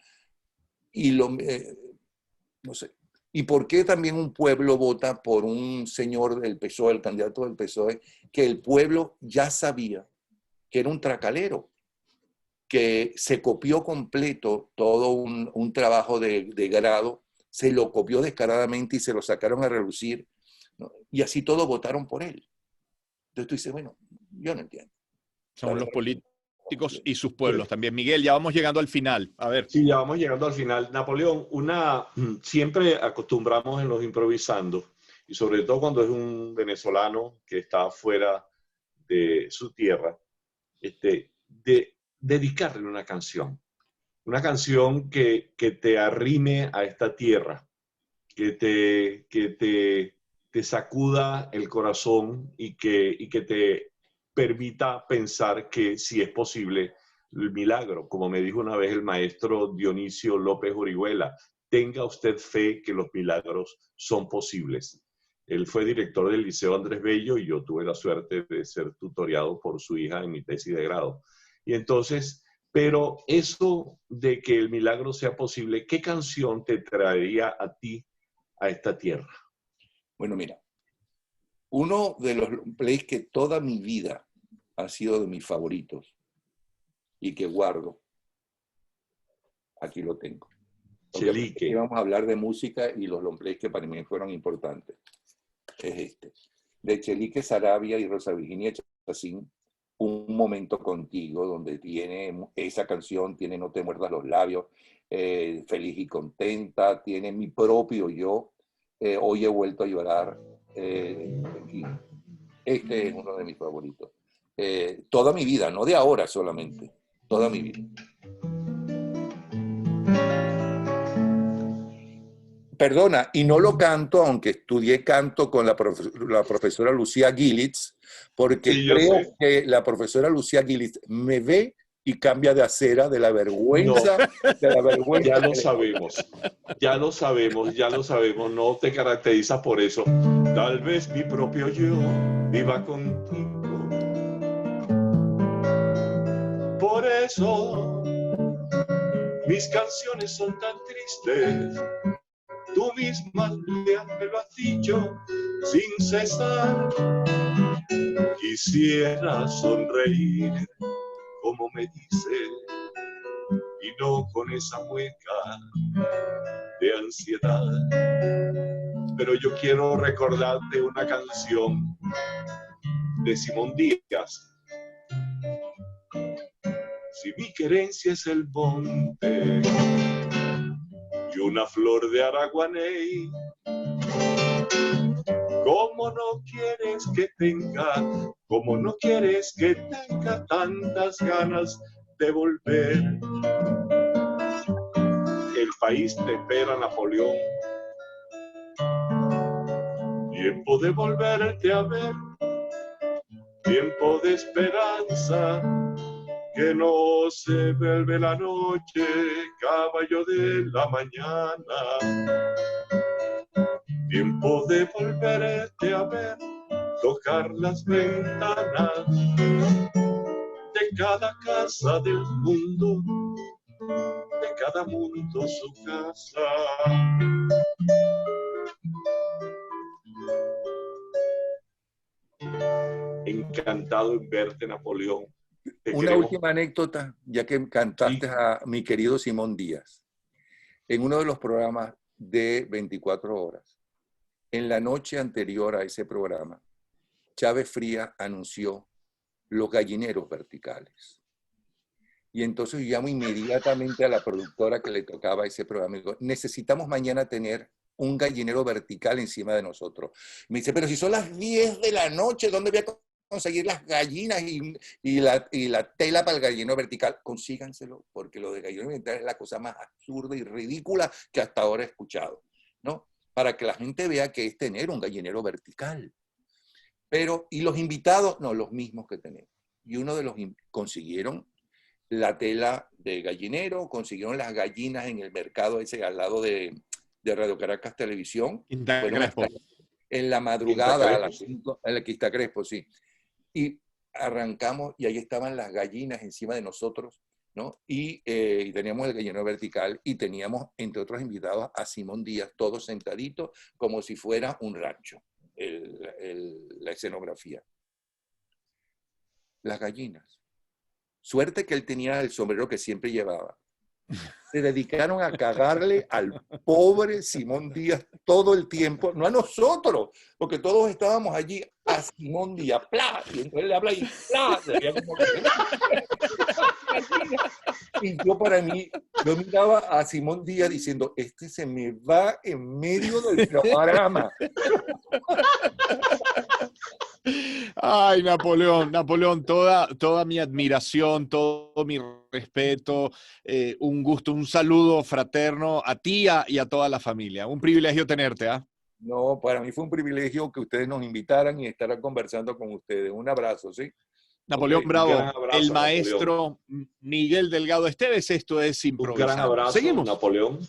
Y no sé. ¿Y por qué también un pueblo vota por un señor del PSOE, el candidato del PSOE, que el pueblo ya sabía que era un tracalero, que se copió completo todo un trabajo de grado, se lo copió descaradamente y se lo sacaron a relucir, ¿no? Y así todos votaron por él? Entonces tú dices, bueno, yo no entiendo. Son los políticos. y sus pueblos también. Miguel, ya vamos llegando al final. A ver. Sí, ya vamos llegando al final. Napoleón, siempre acostumbramos en los improvisando, y sobre todo cuando es un venezolano que está fuera de su tierra, de dedicarle una canción. Una canción que te arrime a esta tierra, que te sacuda el corazón y que te permita pensar que si es posible el milagro. Como me dijo una vez el maestro Dionisio López Orihuela, tenga usted fe que los milagros son posibles. Él fue director del Liceo Andrés Bello y yo tuve la suerte de ser tutoriado por su hija en mi tesis de grado. Y entonces, pero eso de que el milagro sea posible, ¿qué canción te traería a ti a esta tierra? Bueno, mira, uno de los plays que toda mi vida ha sido de mis favoritos y que guardo, aquí lo tengo. Chelique. Vamos a hablar de música y los long plays que para mí fueron importantes. Es este, de Chelique Sarabia y Rosa Virginia Chacín, Un momento contigo, donde tiene esa canción, tiene No te muerdas los labios, Feliz y contenta, tiene Mi propio yo, Hoy he vuelto a llorar. Este es uno de mis favoritos. Toda mi vida, no de ahora solamente, toda mi vida. Perdona, y no lo canto, aunque estudié canto con la profesora Lucía Gilitz, porque sí, creo que la profesora Lucía Gilitz me ve y cambia de acera de la vergüenza. No, de la vergüenza. Ya lo sabemos, ya lo sabemos, ya lo sabemos, no te caracterizas por eso. Tal vez mi propio yo viva contigo. Por eso mis canciones son tan tristes. Tú misma me lo has dicho sin cesar. Quisiera sonreír como me dices y no con esa mueca de ansiedad. Pero yo quiero recordarte una canción de Simón Díaz. Si mi querencia es el monte y una flor de araguaney, ¿cómo no quieres que tenga, cómo no quieres que tenga tantas ganas de volver? El país te espera, Napoleón. Tiempo de volverte a ver, tiempo de esperanza, que no se vuelve la noche, caballo de la mañana. Tiempo de volverte a ver, tocar las ventanas de cada casa del mundo, de cada mundo su casa. Encantado en verte, Napoleón. Una última anécdota, ya que cantaste a mi querido Simón Díaz. En uno de los programas de 24 horas, en la noche anterior a ese programa, Chávez Frías anunció los gallineros verticales. Y entonces yo llamo inmediatamente a la productora que le tocaba ese programa y digo, necesitamos mañana tener un gallinero vertical encima de nosotros. Me dice, pero si son las 10 de la noche, ¿dónde voy a conseguir las gallinas y la tela para el gallinero vertical? Consíganselo, porque lo de gallinero vertical es la cosa más absurda y ridícula que hasta ahora he escuchado, ¿no? Para que la gente vea que es tener un gallinero vertical. Pero, y los invitados, no, los mismos que tenemos. Y uno de los consiguieron la tela de gallinero, consiguieron las gallinas en el mercado ese al lado de Radio Caracas Televisión. En la madrugada, a las 5, en la Quinta Crespo, sí. Y arrancamos y ahí estaban las gallinas encima de nosotros, ¿no? Y teníamos el gallinero vertical y teníamos, entre otros invitados, a Simón Díaz, todos sentaditos como si fuera un rancho, la escenografía. Las gallinas. Suerte que él tenía el sombrero que siempre llevaba. Se dedicaron a cagarle al pobre Simón Díaz todo el tiempo, no a nosotros, porque todos estábamos allí, a Simón Díaz, ¡plá! Y entonces él le habla y ¡plá! Y yo miraba a Simón Díaz diciendo, este se me va en medio del programa. Ay, Napoleón, Napoleón, toda mi admiración, todo mi respeto, un gusto, un saludo fraterno a ti y a toda la familia. Un privilegio tenerte, ¿ah? No, para mí fue un privilegio que ustedes nos invitaran y estar conversando con ustedes. Un abrazo, ¿sí? Napoleón Ok, un Bravo, gran abrazo, el Napoleón. maestro Miguel Delgado Esteves, esto es Un gran Improvisando. abrazo, Seguimos. Napoleón.